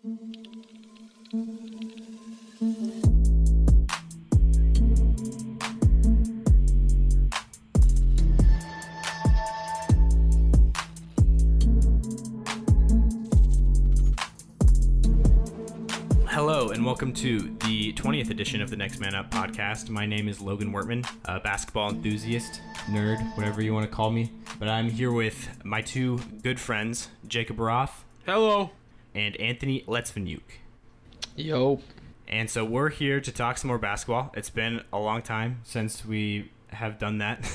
Hello and welcome to the 20th edition of the Next Man Up podcast. My name is Logan Wortman, a basketball enthusiast, nerd, whatever you want to call me. But I'm here with my two good friends, Jacob Roth. Hello. And Anthony Levtsenyuk. Yo. And so we're here to talk some more basketball. It's been a long time since we have done that.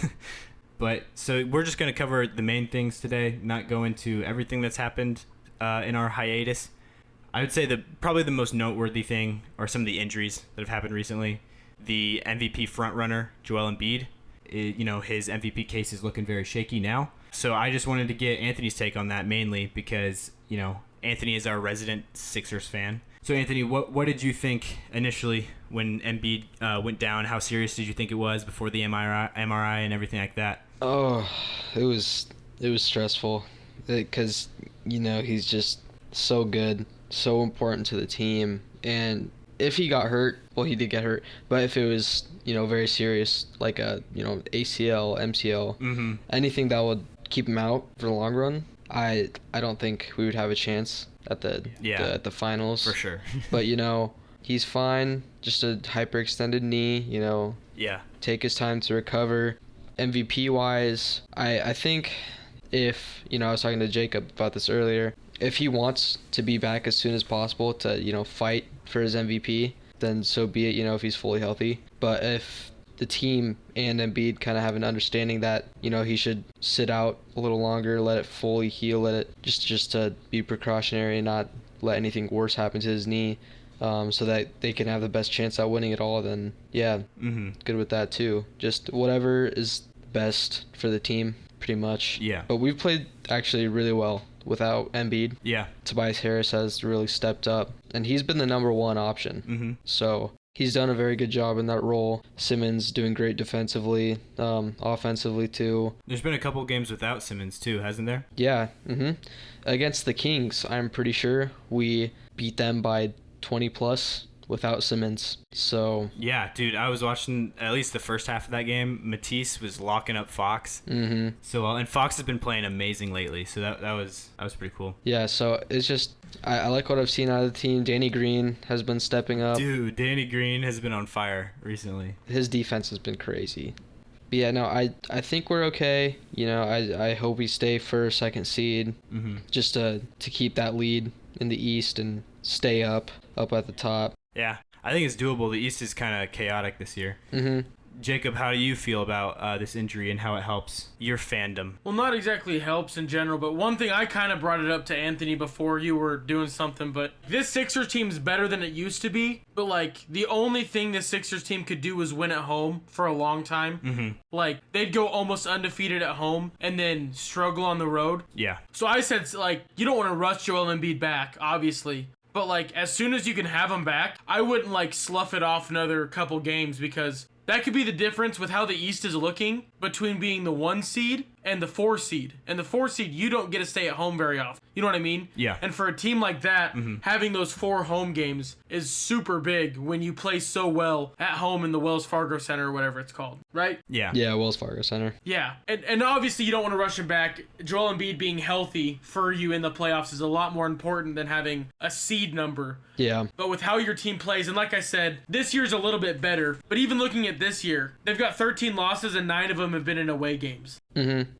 But so we're just going to cover the main things today, not go into everything that's happened in our hiatus. I would say probably the most noteworthy thing are some of the injuries that have happened recently. The MVP frontrunner, Joel Embiid, his MVP case is looking very shaky now. So I just wanted to get Anthony's take on that mainly because, Anthony is our resident Sixers fan. So Anthony, what did you think initially when Embiid went down? How serious did you think it was before the MRI and everything like that? Oh, it was stressful because, he's just so good. So important to the team, and if he got hurt, well, he did get hurt, but if it was very serious, like a ACL, MCL, anything that would keep him out for the long run, I don't think we would have a chance at the finals for sure. But he's fine, just a hyperextended knee, take his time to recover. MVP wise, I think if I was talking to Jacob about this earlier, if he wants to be back as soon as possible to, fight for his MVP, then so be it, if he's fully healthy. But if the team and Embiid kind of have an understanding that, he should sit out a little longer, let it fully heal, let it just to be precautionary and not let anything worse happen to his knee, so that they can have the best chance at winning it all, then yeah, good with that too. Just whatever is best for the team, pretty much. Yeah. But we've played actually really well without Embiid. Yeah. Tobias Harris has really stepped up, and he's been the number one option. So he's done a very good job in that role. Simmons doing great defensively, offensively too. There's been a couple games without Simmons too, hasn't there? Yeah. Against the Kings, I'm pretty sure we beat them by 20 plus without Simmons. So yeah, dude, I was watching at least the first half of that game. Matisse was locking up Fox so well, and Fox has been playing amazing lately, so that was pretty cool. Yeah, so it's just I like what I've seen out of the team. Danny Green has been stepping up. Dude, Danny Green has been on fire recently. His defense has been crazy. But yeah, no, I think we're okay. I hope we stay first, second seed, just to keep that lead in the East and stay up at the top. Yeah, I think it's doable. The East is kind of chaotic this year. Jacob, how do you feel about this injury and how it helps your fandom? Well, not exactly helps in general, but one thing I kind of brought it up to Anthony before you were doing something, but this Sixers team's better than it used to be, but the only thing this Sixers team could do was win at home for a long time. They'd go almost undefeated at home and then struggle on the road. Yeah. So I said, you don't want to rush Joel Embiid back, obviously. But, as soon as you can have him back, I wouldn't, slough it off another couple games, because that could be the difference with how the East is looking between being the 1 seed and the 4 seed. And the 4 seed, you don't get to stay at home very often. You know what I mean? Yeah. And for a team like that, having those 4 home games is super big when you play so well at home in the Wells Fargo Center or whatever it's called, right? Yeah. Yeah, Wells Fargo Center. Yeah. And obviously you don't want to rush him back. Joel Embiid being healthy for you in the playoffs is a lot more important than having a seed number. Yeah. But with how your team plays, and like I said, this year's a little bit better. But even looking at this year, they've got 13 losses and 9 of them have been in away games.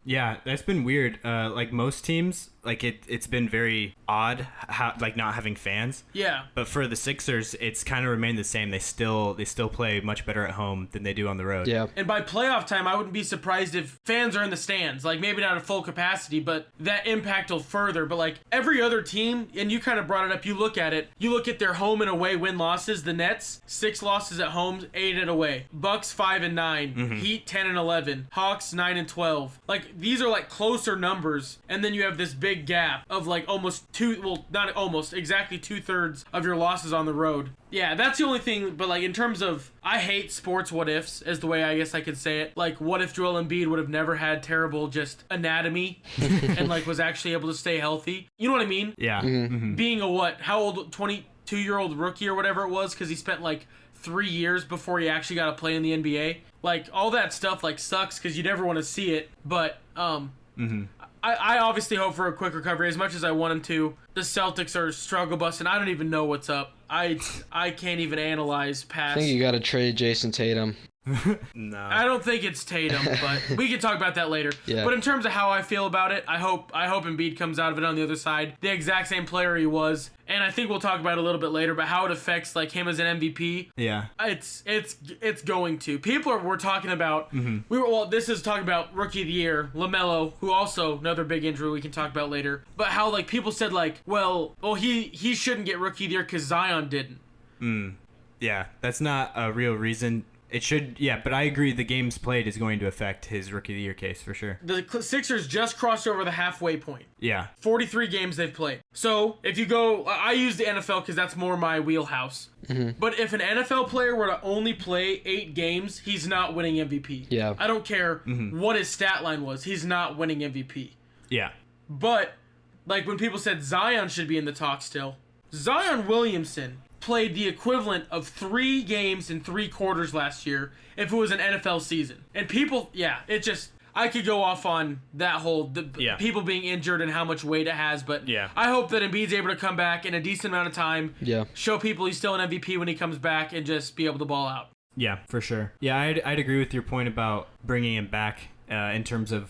Yeah, that's been weird. Like most teams, it's been very odd how not having fans. Yeah. But for the Sixers, it's kind of remained the same. They still play much better at home than they do on the road. Yeah. And by playoff time, I wouldn't be surprised if fans are in the stands. Maybe not at full capacity, but that impact will further. But every other team, and you kind of brought it up, you look at their home and away win-losses. The Nets, 6 losses at home, 8 at away. Bucks, 5-9. Heat, 10-11. Hawks, 9-12. 12. Like, these are like closer numbers, and then you have this big gap of like exactly 2/3 of your losses on the road. Yeah, that's the only thing. But like, in terms of, I hate sports what ifs, is the way I guess I could say it. Like, what if Joel Embiid would have never had terrible just anatomy and like was actually able to stay healthy? You know what I mean? Yeah. Being a how old, 22-year-old rookie or whatever it was, because he spent like 3 years before he actually got to play in the NBA. Like, all that stuff like sucks because you never want to see it. But I obviously hope for a quick recovery as much as I want him to. The Celtics are struggle bus, and I don't even know what's up. I can't even analyze past. I think you got to trade Jason Tatum. No. I don't think it's Tatum, but we can talk about that later. Yeah. But in terms of how I feel about it, I hope Embiid comes out of it on the other side, the exact same player he was. And I think we'll talk about it a little bit later, but how it affects like him as an MVP. Yeah. It's going to. We're talking about this is talking about rookie of the year, Lamelo, who also another big injury we can talk about later. But how like people said like, well he shouldn't get rookie of the year because Zion didn't. Yeah, that's not a real reason. It should, yeah, but I agree the games played is going to affect his Rookie of the Year case for sure. The Sixers just crossed over the halfway point. Yeah. 43 games they've played. So, if you go, I use the NFL because that's more my wheelhouse. But if an NFL player were to only play 8 games, he's not winning MVP. Yeah. I don't care what his stat line was. He's not winning MVP. Yeah. But, like when people said Zion should be in the talk still, Zion Williamson played the equivalent of 3 games in 3 quarters last year if it was an NFL season. And people, I could go off on that whole people being injured and how much weight it has, but I hope that Embiid's able to come back in a decent amount of time, show people he's still an MVP when he comes back, and just be able to ball out. Yeah, for sure. Yeah, I'd agree with your point about bringing him back in terms of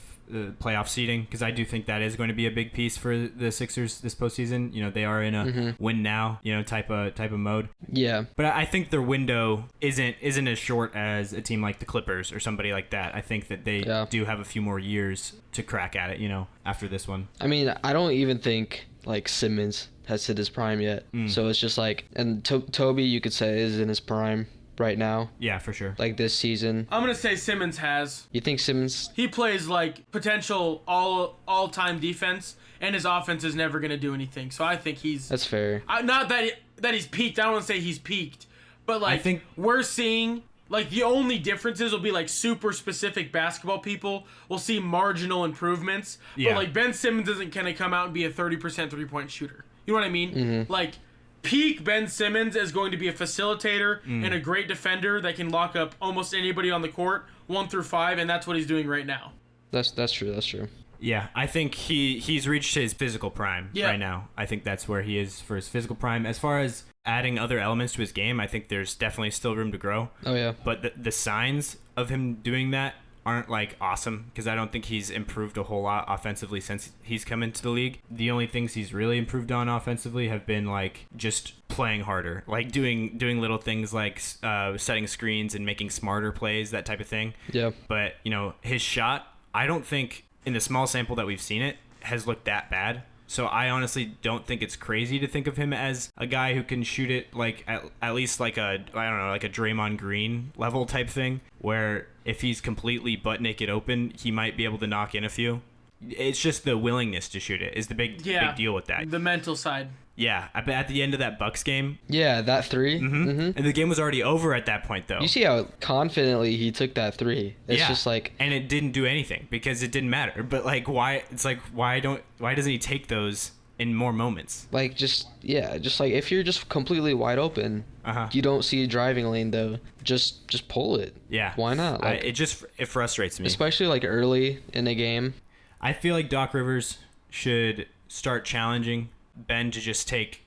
playoff seeding, because I do think that is going to be a big piece for the Sixers this postseason. You know, they are in a win now, type of mode. Yeah. But I think their window isn't as short as a team like the Clippers or somebody like that. I think that they do have a few more years to crack at it, after this one. I mean, I don't even think like Simmons has hit his prime yet. So it's just like, and Toby, you could say, is in his prime right now. Yeah, for sure. Like this season. I'm going to say Simmons has. You think Simmons? He plays like potential all-time defense, and his offense is never going to do anything. So I think he's... That's fair. Not that he's peaked. I don't want to say he's peaked. But like, I think we're seeing... Like, the only differences will be, like, super specific basketball people will see marginal improvements. Yeah. But, like, Ben Simmons isn't going to come out and be a 30% three-point shooter. You know what I mean? Like, peak Ben Simmons is going to be a facilitator and a great defender that can lock up almost anybody on the court, 1 through 5, and that's what he's doing right now. That's true. That's true. Yeah, I think he's reached his physical prime right now. I think that's where he is for his physical prime. As far as adding other elements to his game, I think there's definitely still room to grow. Oh, yeah. But the signs of him doing that aren't, like, awesome, because I don't think he's improved a whole lot offensively since he's come into the league. The only things he's really improved on offensively have been, like, just playing harder, like doing little things like setting screens and making smarter plays, that type of thing. Yeah. But, his shot, I don't think, in the small sample that we've seen it, has looked that bad. So I honestly don't think it's crazy to think of him as a guy who can shoot it like at least like a Draymond Green level type thing, where if he's completely butt naked open, he might be able to knock in a few. It's just the willingness to shoot it is the big deal with that. The mental side. Yeah, at the end of that Bucks game. Yeah, that 3. And the game was already over at that point, though. You see how confidently he took that 3. It's just like... And it didn't do anything because it didn't matter. But, like, why doesn't he take those in more moments? Like, just like, if you're just completely wide open, you don't see a driving lane, though, just pull it. Yeah. Why not? Like, it frustrates me. Especially, like, early in a game. I feel like Doc Rivers should start challenging Ben to just take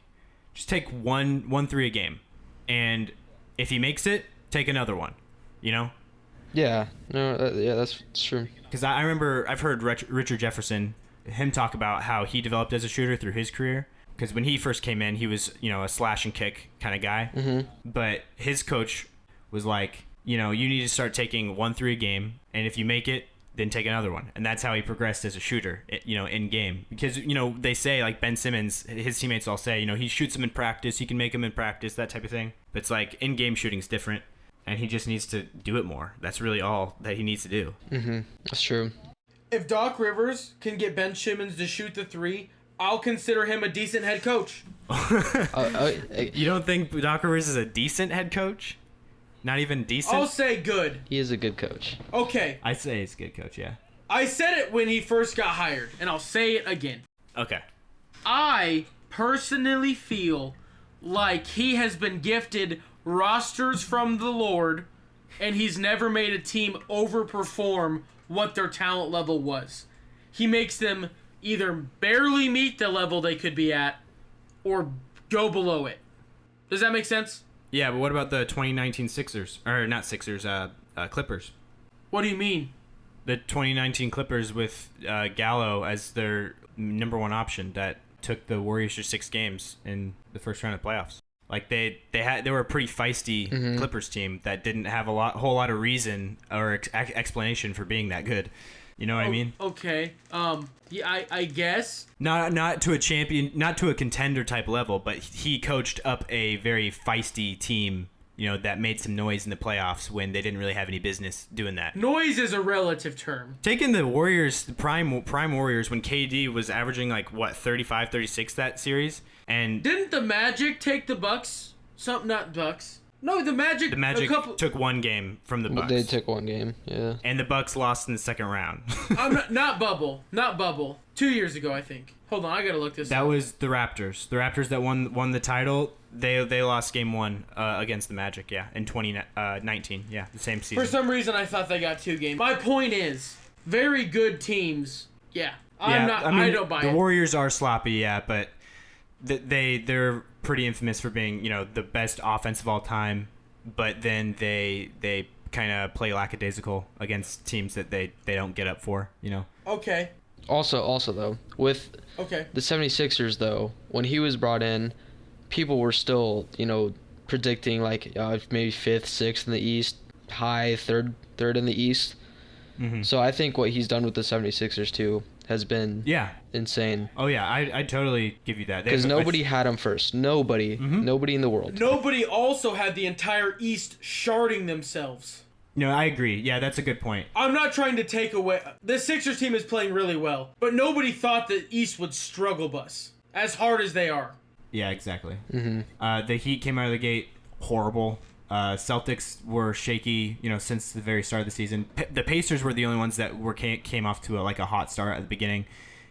one 3 a game, and if he makes it, take another one. Yeah. No. That's true. Because I remember I've heard Richard Jefferson talk about how he developed as a shooter through his career. Because when he first came in, he was a slash and kick kind of guy. But his coach was like, you need to start taking 1 3 a game, and if you make it, then take another one. And that's how he progressed as a shooter, in game. Because, they say, like, Ben Simmons, his teammates all say, he shoots them in practice, he can make them in practice, that type of thing. But it's like, in-game shooting's different, and he just needs to do it more. That's really all that he needs to do. That's true. If Doc Rivers can get Ben Simmons to shoot the three, I'll consider him a decent head coach. You don't think Doc Rivers is a decent head coach? Not even decent? I'll say good. He is a good coach. Okay. I'd say he's a good coach, yeah. I said it when he first got hired, and I'll say it again. Okay. I personally feel like he has been gifted rosters from the Lord, and he's never made a team overperform what their talent level was. He makes them either barely meet the level they could be at or go below it. Does that make sense? Yeah, but what about the 2019 Sixers? Or not Sixers, Clippers. What do you mean? The 2019 Clippers with Gallo as their number one option that took the Warriors to 6 games in the first round of playoffs. Like they were a pretty feisty Clippers team that didn't have whole lot of reason or explanation for being that good. You know what I mean? Okay. Yeah, I guess. Not to a champion, not to a contender type level, but he coached up a very feisty team, that made some noise in the playoffs when they didn't really have any business doing that. Noise is a relative term. Taking the Warriors, the prime Warriors, when KD was averaging 35, 36 that series, and didn't the Magic take the Bucks? Not Bucks. No, the Magic. The Magic took one game from the Bucks. They took one game, yeah. And the Bucks lost in the second round. Not bubble. 2 years ago, I think. Hold on, I gotta look this up. That was the Raptors. The Raptors that won the title. They lost game 1 against the Magic, yeah, in 2019, yeah, the same season. For some reason, I thought they got 2 games. My point is, very good teams. Yeah, I don't buy it. The Warriors are sloppy, yeah, but they're pretty infamous for being, the best offense of all time, but then they kind of play lackadaisical against teams that they don't get up for, Okay. Also though, with the 76ers though, when he was brought in, people were still, predicting maybe 5th, 6th in the East, high third in the East. Mm-hmm. So I think what he's done with the 76ers too has been insane. Oh yeah, I totally give you that. Because nobody had him first. Nobody in the world. Nobody also had the entire East sharding themselves. No, I agree. Yeah, that's a good point. I'm not trying to take away... The Sixers team is playing really well, but nobody thought the East would struggle bus as hard as they are. Yeah, exactly. Mm-hmm. The Heat came out of the gate horrible. Celtics were shaky, since the very start of the season. The Pacers were the only ones that came off to a hot start at the beginning,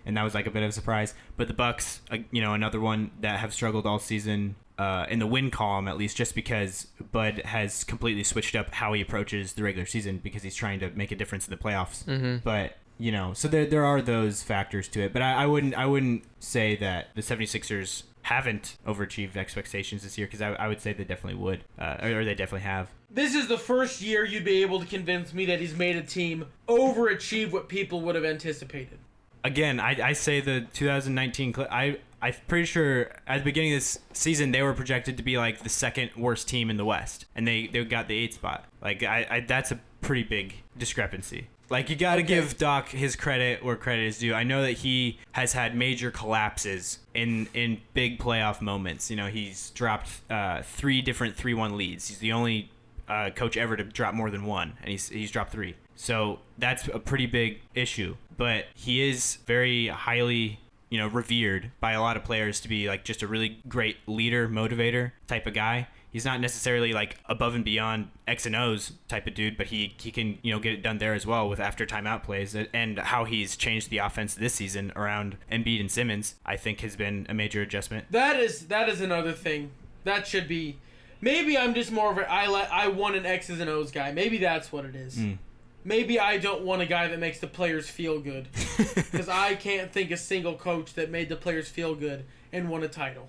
and that was a bit of a surprise. But the Bucks, another one that have struggled all season in the win column, at least, just because Bud has completely switched up how he approaches the regular season because he's trying to make a difference in the playoffs. Mm-hmm. But so there are those factors to it. But I wouldn't say that the 76ers haven't overachieved expectations this year, because I would say they definitely would, or they definitely have. This is the first year you'd be able to convince me that he's made a team overachieve what people would have anticipated. Again, I say the 2019 I'm pretty sure at the beginning of this season they were projected to be the second worst team in the West, and they got the 8th spot. That's a pretty big discrepancy. You got to give Doc his credit where credit is due. I know that he has had major collapses in big playoff moments. He's dropped 3 different 3-1 leads. He's the only coach ever to drop more than 1, and he's dropped 3. So that's a pretty big issue. But he is very highly, revered by a lot of players to be just a really great leader, motivator type of guy. He's not necessarily above and beyond X and O's type of dude, but he can get it done there as well with after timeout plays, and how he's changed the offense this season around Embiid and Simmons, I think has been a major adjustment. That is another thing. That should be. Maybe I'm just more of I want an X's and O's guy. Maybe that's what it is. Maybe I don't want a guy that makes the players feel good, because I can't think a single coach that made the players feel good and won a title.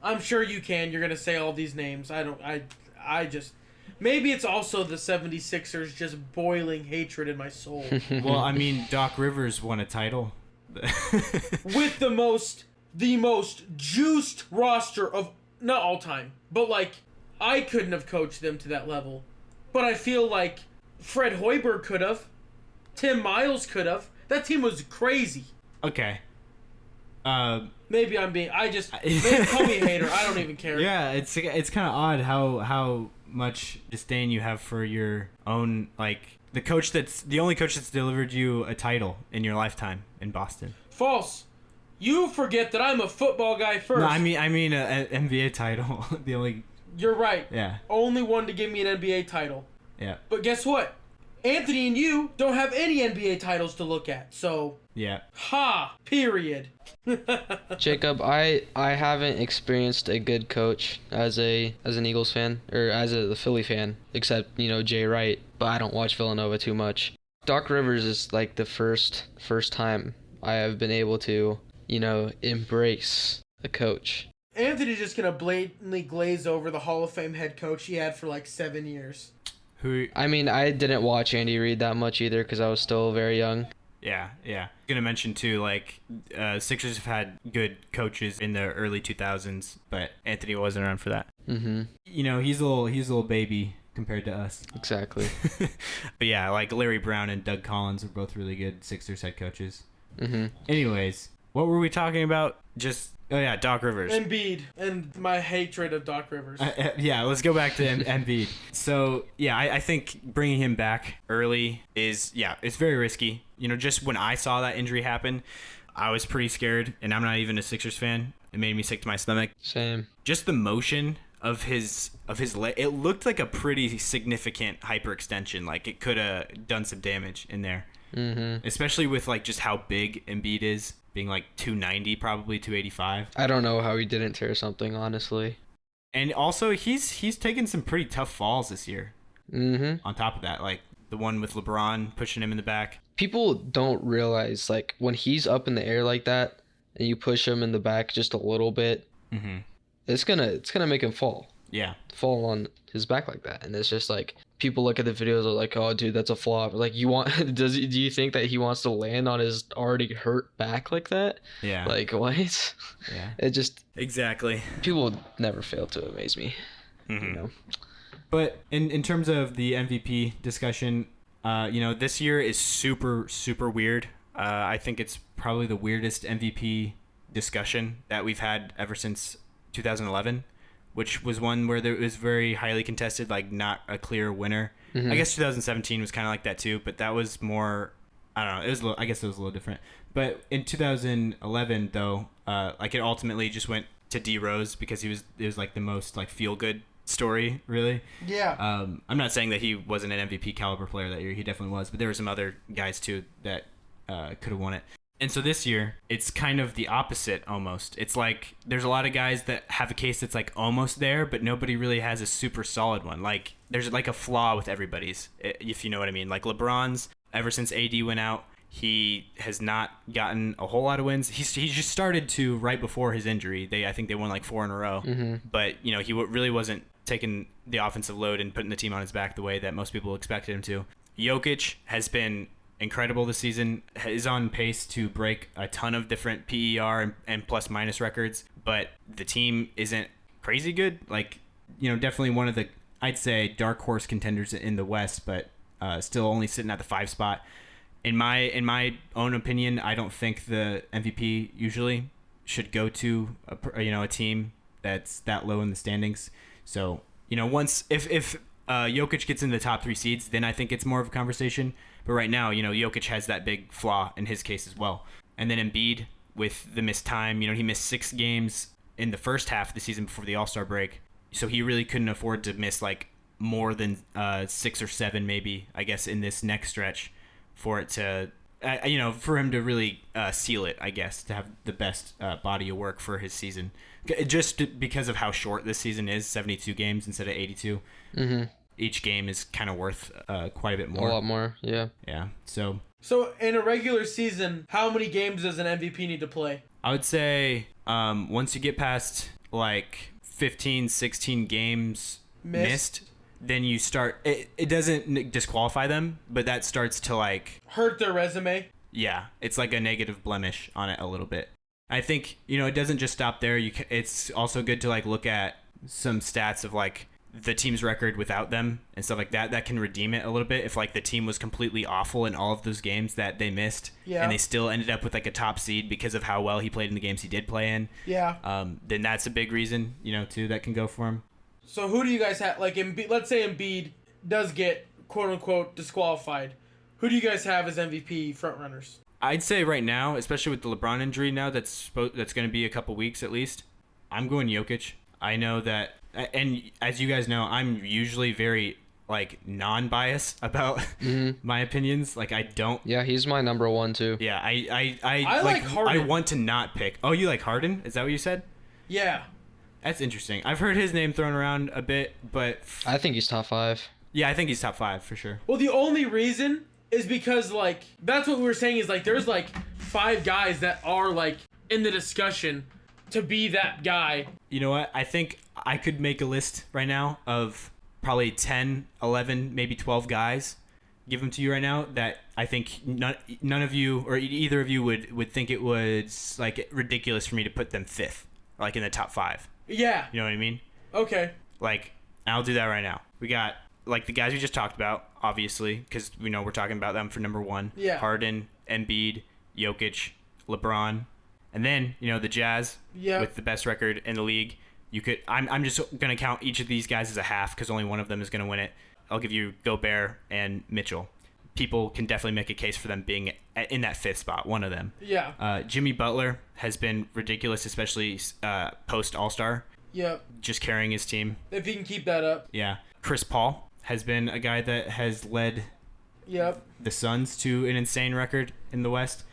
I'm sure you can. You're going to say all these names. I just... Maybe it's also the 76ers just boiling hatred in my soul. Well, Doc Rivers won a title. With the most juiced roster of... Not all time, but I couldn't have coached them to that level. But I feel like Fred Hoiberg could have. Tim Miles could have. That team was crazy. Okay. Maybe I'm being... Maybe call me a hater. I don't even care. Yeah, it's kind of odd how much disdain you have for your own the only coach that's delivered you a title in your lifetime in Boston. False. You forget that I'm a football guy first. No, I mean an NBA title. The only. You're right. Yeah. Only one to give me an NBA title. Yeah. But guess what? Anthony and you don't have any NBA titles to look at. So. Yeah. Period. Jacob, I haven't experienced a good coach as an Eagles fan or as a Philly fan, except Jay Wright. But I don't watch Villanova too much. Doc Rivers is like the first time I have been able to embrace a coach. Anthony's just gonna blatantly glaze over the Hall of Fame head coach he had for like 7 years. I mean, I didn't watch Andy Reid that much either because I was still very young. Yeah. Gonna mention too, like Sixers have had good coaches in the early 2000s, but Anthony wasn't around for that. Mm-hmm. He's a little baby compared to us. Exactly. But yeah, like Larry Brown and Doug Collins are both really good Sixers head coaches. Mm-hmm. Anyways, what were we talking about? Doc Rivers. Embiid and my hatred of Doc Rivers. Yeah, let's go back to Embiid. So, yeah, I think bringing him back early it's very risky. Just when I saw that injury happen, I was pretty scared, and I'm not even a Sixers fan. It made me sick to my stomach. Same. Just the motion of his leg, it looked like a pretty significant hyperextension. Like, it could have done some damage in there. Mm-hmm. Especially with, like, just how big Embiid is. Being like 290, probably 285. I don't know how he didn't tear something, honestly. And also, he's taken some pretty tough falls this year. Mm-hmm. On top of that, like the one with LeBron pushing him in the back. People don't realize, like, when he's up in the air like that, and you push him in the back just a little bit, mm-hmm. it's gonna make him fall. Yeah. Fall on his back like that, and it's just like people look at the videos are like, oh dude, that's a flop. Like, do you think that he wants to land on his already hurt back like that? Yeah. Like, what? Yeah. It just exactly. People never fail to amaze me. Mm-hmm. But in terms of the MVP discussion, this year is super, super weird. I think it's probably the weirdest MVP discussion that we've had ever since 2011. Which was one where it was very highly contested, like not a clear winner. Mm-hmm. I guess 2017 was kind of like that too, but that was more, I don't know, I guess it was a little different. But in 2011 though, like it ultimately just went to D Rose because it was like the most like feel good story, really. Yeah. I'm not saying that he wasn't an MVP caliber player that year. He definitely was, but there were some other guys too that could have won it. And so this year, it's kind of the opposite almost. It's like there's a lot of guys that have a case that's like almost there, but nobody really has a super solid one. Like there's like a flaw with everybody's, if you know what I mean. Like LeBron's, ever since AD went out, he has not gotten a whole lot of wins. He just started to right before his injury. I think they won like 4 in a row. Mm-hmm. But he really wasn't taking the offensive load and putting the team on his back the way that most people expected him to. Jokic has been incredible this season, is on pace to break a ton of different PER and plus minus records, but the team isn't crazy good. Like, definitely one of the, I'd say, dark horse contenders in the West, but still only sitting at the 5 spot. In my own opinion, I don't think the MVP usually should go to a team that's that low in the standings. So, once if Jokic gets in the top 3 seeds, then I think it's more of a conversation. But right now, Jokic has that big flaw in his case as well. And then Embiid with the missed time, he missed 6 games in the first half of the season before the All-Star break. So he really couldn't afford to miss like more than 6 or 7 maybe, I guess, in this next stretch for it to, for him to really seal it, I guess, to have the best body of work for his season. Just because of how short this season is, 72 games instead of 82. Mm-hmm. Each game is kind of worth quite a bit more. A lot more, yeah. Yeah, so in a regular season, how many games does an MVP need to play? I would say once you get past like 15, 16 games missed, then you start, it doesn't disqualify them, but that starts to like hurt their resume. Yeah, it's like a negative blemish on it a little bit. I think, it doesn't just stop there. It's also good to like look at some stats of like the team's record without them and stuff like that. That can redeem it a little bit if like the team was completely awful in all of those games that they missed, and they still ended up with like a top seed because of how well he played in the games he did play in. Yeah. Then that's a big reason, too, that can go for him. So who do you guys have? Like, let's say Embiid does get quote unquote disqualified, who do you guys have as MVP frontrunners? I'd say right now, especially with the LeBron injury now that's going to be a couple weeks at least, I'm going Jokic. I know that, and as you guys know, I'm usually very like non-biased about my opinions. Like I don't. Yeah, he's my number one too. Yeah, I like Harden. I want to not pick. Oh, you like Harden? Is that what you said? Yeah. That's interesting. I've heard his name thrown around a bit, but I think he's top 5. Yeah, I think he's top 5 for sure. Well, the only reason is because, like, that's what we were saying is, like, there's, like, 5 guys that are, like, in the discussion to be that guy. You know what? I think I could make a list right now of probably 10, 11, maybe 12 guys, give them to you right now, that I think none of you, or either of you would think it was, like, ridiculous for me to put them 5th, like, in the top 5. Yeah. You know what I mean? Okay. Like, I'll do that right now. We got, like, the guys we just talked about, obviously, because we know we're talking about them for number 1. Yeah. Harden, Embiid, Jokic, LeBron. And then, you know, the Jazz with the best record in the league. You could. I'm just going to count each of these guys as a half because only one of them is going to win it. I'll give you Gobert and Mitchell. People can definitely make a case for them being in that 5th spot, one of them. Yeah. Jimmy Butler has been ridiculous, especially post All-Star. Yep. Just carrying his team. If he can keep that up. Yeah. Chris Paul has been a guy that has led the Suns to an insane record in the West,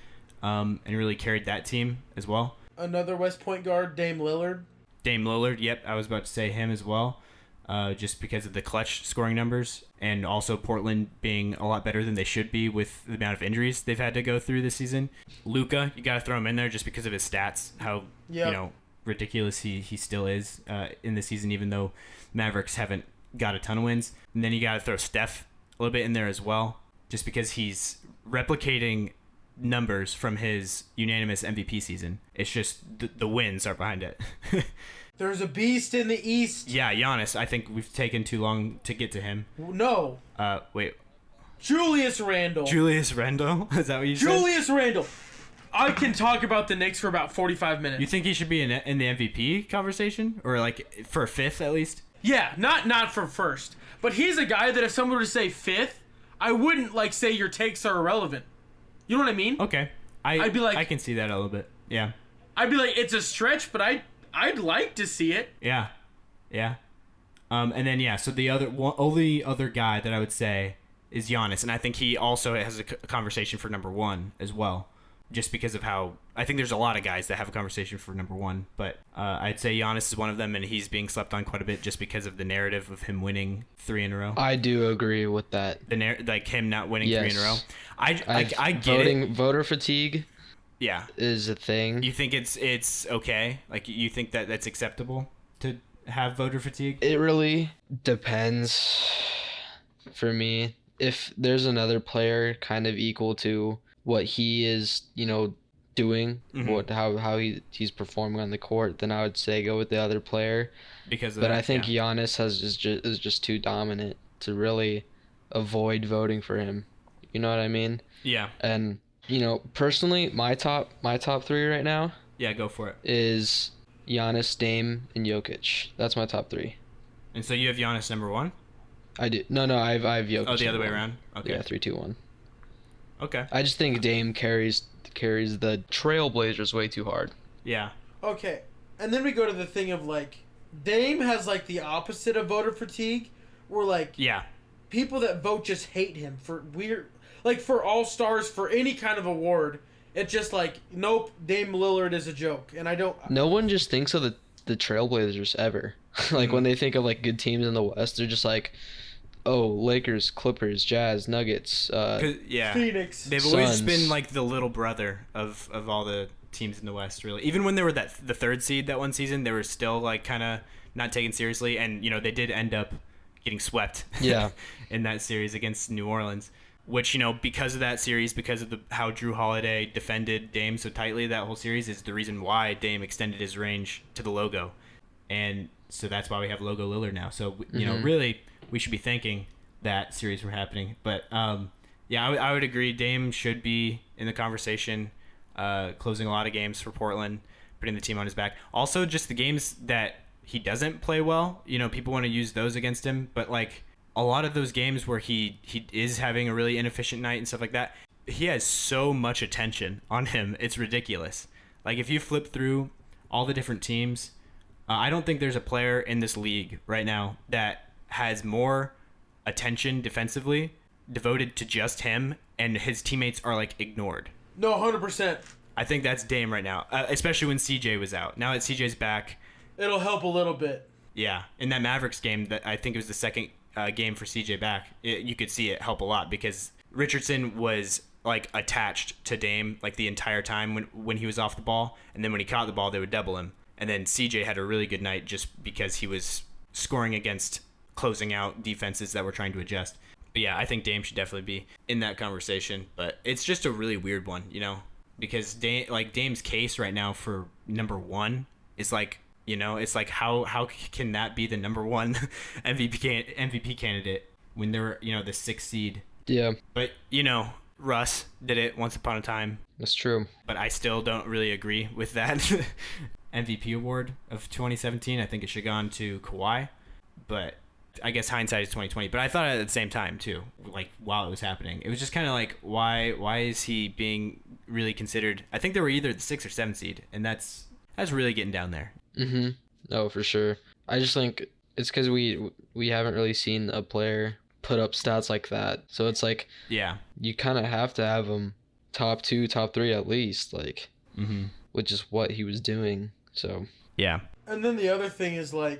and really carried that team as well. Another West point guard, Dame Lillard. Dame Lillard, yep, I was about to say him as well, just because of the clutch scoring numbers, and also Portland being a lot better than they should be with the amount of injuries they've had to go through this season. Luka, you got to throw him in there just because of his stats, how you know ridiculous he still is in the season, even though Mavericks haven't got a ton of wins. And then you got to throw Steph a little bit in there as well, just because he's replicating numbers from his unanimous MVP season. It's just the wins are behind it. There's a beast in the East. Yeah, Giannis. I think we've taken too long to get to him. No. Wait. Julius Randle. Julius Randle? Is that what you said? Julius Randle. I can talk about the Knicks for about 45 minutes. You think he should be in the MVP conversation? Or like for 5th at least? Yeah, not for 1st. But he's a guy that if someone were to say 5th, I wouldn't like say your takes are irrelevant. You know what I mean? Okay. I'd be like, I can see that a little bit. Yeah. I'd be like, it's a stretch, but I'd like to see it. Yeah. Yeah. And then, so the only other guy that I would say is Giannis. And I think he also has a conversation for number 1 as well. Just because of how I think there's a lot of guys that have a conversation for number 1, but I'd say Giannis is one of them, and he's being slept on quite a bit just because of the narrative of him winning 3 in a row. I do agree with that. Like him not winning 3 in a row. I get it. Voter fatigue. Yeah, is a thing. You think it's okay? Like you think that that's acceptable to have voter fatigue? It really depends. For me, if there's another player kind of equal to what he is, doing, how he's performing on the court, then I would say go with the other player. But I think Giannis is just too dominant to really avoid voting for him. You know what I mean? Yeah. And personally, my top 3 right now. Yeah, go for it. Is Giannis, Dame, and Jokic. That's my top 3. And so you have Giannis number 1? I do. No, I have Jokic. Oh, the other way around. Okay. Yeah, 3, 2, 1. Okay. I just think Dame carries the Trailblazers way too hard. Yeah. Okay. And then we go to the thing of like Dame has like the opposite of voter fatigue, where like people that vote just hate him for weird, like for All-Stars, for any kind of award. It's just like, nope, Dame Lillard is a joke, and I don't. No one just thinks of the Trailblazers ever. Like when they think of like good teams in the West, they're just like, oh, Lakers, Clippers, Jazz, Nuggets, Phoenix. They've Suns. always been like the little brother of all the teams in the West, really. Even when they were the 3rd seed that one season, they were still like kind of not taken seriously, and they did end up getting swept. Yeah. In that series against New Orleans, which because of that series, because of how Drew Holiday defended Dame so tightly that whole series, is the reason why Dame extended his range to the logo, and so that's why we have Logo Lillard now. So really, we should be thanking that series for happening. But I would agree. Dame should be in the conversation, closing a lot of games for Portland, putting the team on his back. Also, just the games that he doesn't play well. People want to use those against him, but like a lot of those games where he is having a really inefficient night and stuff like that, he has so much attention on him. It's ridiculous. Like, if you flip through all the different teams, I don't think there's a player in this league right now that has more attention defensively devoted to just him, and his teammates are, like, ignored. No, 100%. I think that's Dame right now, especially when CJ was out. Now that CJ's back, it'll help a little bit. Yeah, in that Mavericks game, that I think it was the second game for CJ back, you could see it help a lot because Richardson was like attached to Dame like the entire time when he was off the ball, and then when he caught the ball, they would double him. And then CJ had a really good night just because he was scoring against closing out defenses that were trying to adjust. But yeah, I think Dame should definitely be in that conversation, but it's just a really weird one, you know? Because Dame's case right now for number one is like, you know, it's like how can that be the number one MVP candidate when they're, you know, the 6th seed? Yeah. But, you know, Russ did it once upon a time. That's true. But I still don't really agree with that MVP award of 2017. I think it should have gone to Kawhi. But I guess hindsight is 2020. But I thought at the same time too, like while it was happening, it was just kind of like, why is he being really considered? I think they were either the 6th or 7th seed, and that's really getting down there. Mm-hmm. Oh, for sure. I just think it's because we haven't really seen a player put up stats like that. So it's like, yeah, you kind of have to have him top 2, top 3 at least, like, which is what he was doing. So yeah. And then the other thing is I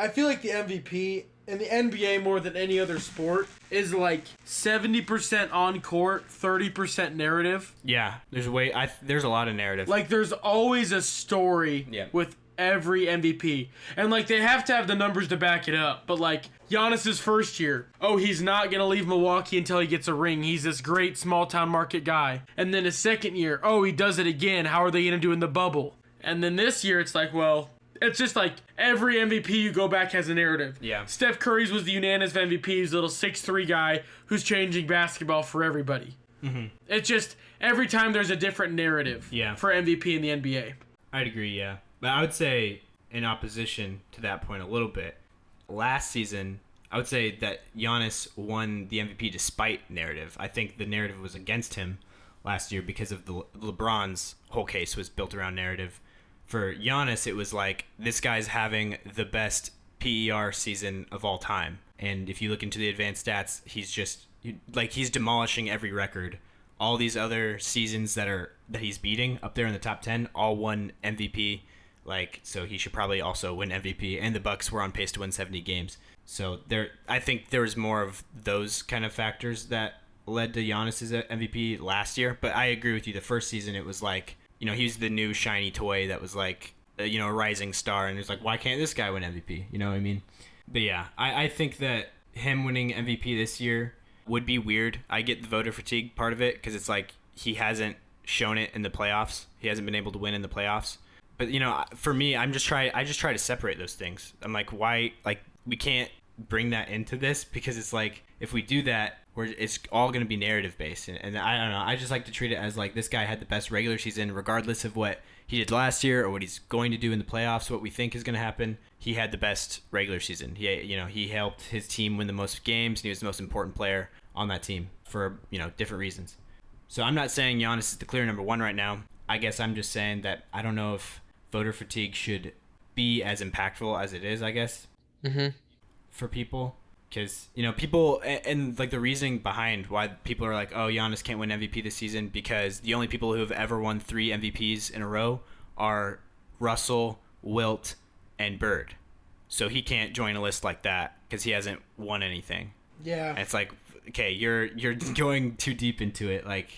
feel like the MVP in the NBA more than any other sport is like 70% on court, 30% narrative. Yeah, there's a lot of narrative. Like there's always a story with every MVP. And like they have to have the numbers to back it up. But like Giannis's first year, he's not going to leave Milwaukee until he gets a ring. He's this great small town market guy. And then his second year, he does it again. How are they going to do in the bubble? And then this year it's like, well, it's just like every MVP you go back has a narrative. Yeah. Steph Curry's was the unanimous MVP. He's a little 6'3" guy who's changing basketball for everybody. Mm-hmm. It's just every time there's a different narrative for MVP in the NBA. I'd agree, yeah. But I would say in opposition to that point a little bit, last season, I would say that Giannis won the MVP despite narrative. I think the narrative was against him last year because of the LeBron's whole case was built around narrative. For Giannis, it was like, this guy's having the best PER season of all time. And if you look into the advanced stats, he's demolishing every record. All these other seasons that he's beating up there in the top 10 all won MVP. So he should probably also win MVP. And the Bucks were on pace to win 70 games. So I think there was more of those kind of factors that led to Giannis's MVP last year. But I agree with you. The first season, it was like, you know, he's the new shiny toy that was like, a rising star. And it's like, why can't this guy win MVP? You know what I mean? But yeah, I think that him winning MVP this year would be weird. I get the voter fatigue part of it because it's like he hasn't shown it in the playoffs. He hasn't been able to win in the playoffs. But, you know, for me, I just try to separate those things. I'm like, why? Like, we can't bring that into this because it's like, if we do that, it's all going to be narrative based. And I don't know. I just like to treat it as like this guy had the best regular season regardless of what he did last year or what he's going to do in the playoffs, what we think is going to happen. He had the best regular season. He helped his team win the most games, and he was the most important player on that team for, different reasons. So I'm not saying Giannis is the clear number one right now. I guess I'm just saying that I don't know if voter fatigue should be as impactful as it is, I guess, for people. Because, people, and like the reasoning behind why people are like, oh, Giannis can't win MVP this season, because the only people who have ever won 3 MVPs in a row are Russell, Wilt, and Bird. So he can't join a list like that because he hasn't won anything. Yeah. And it's like, okay, you're going too deep into it. Like,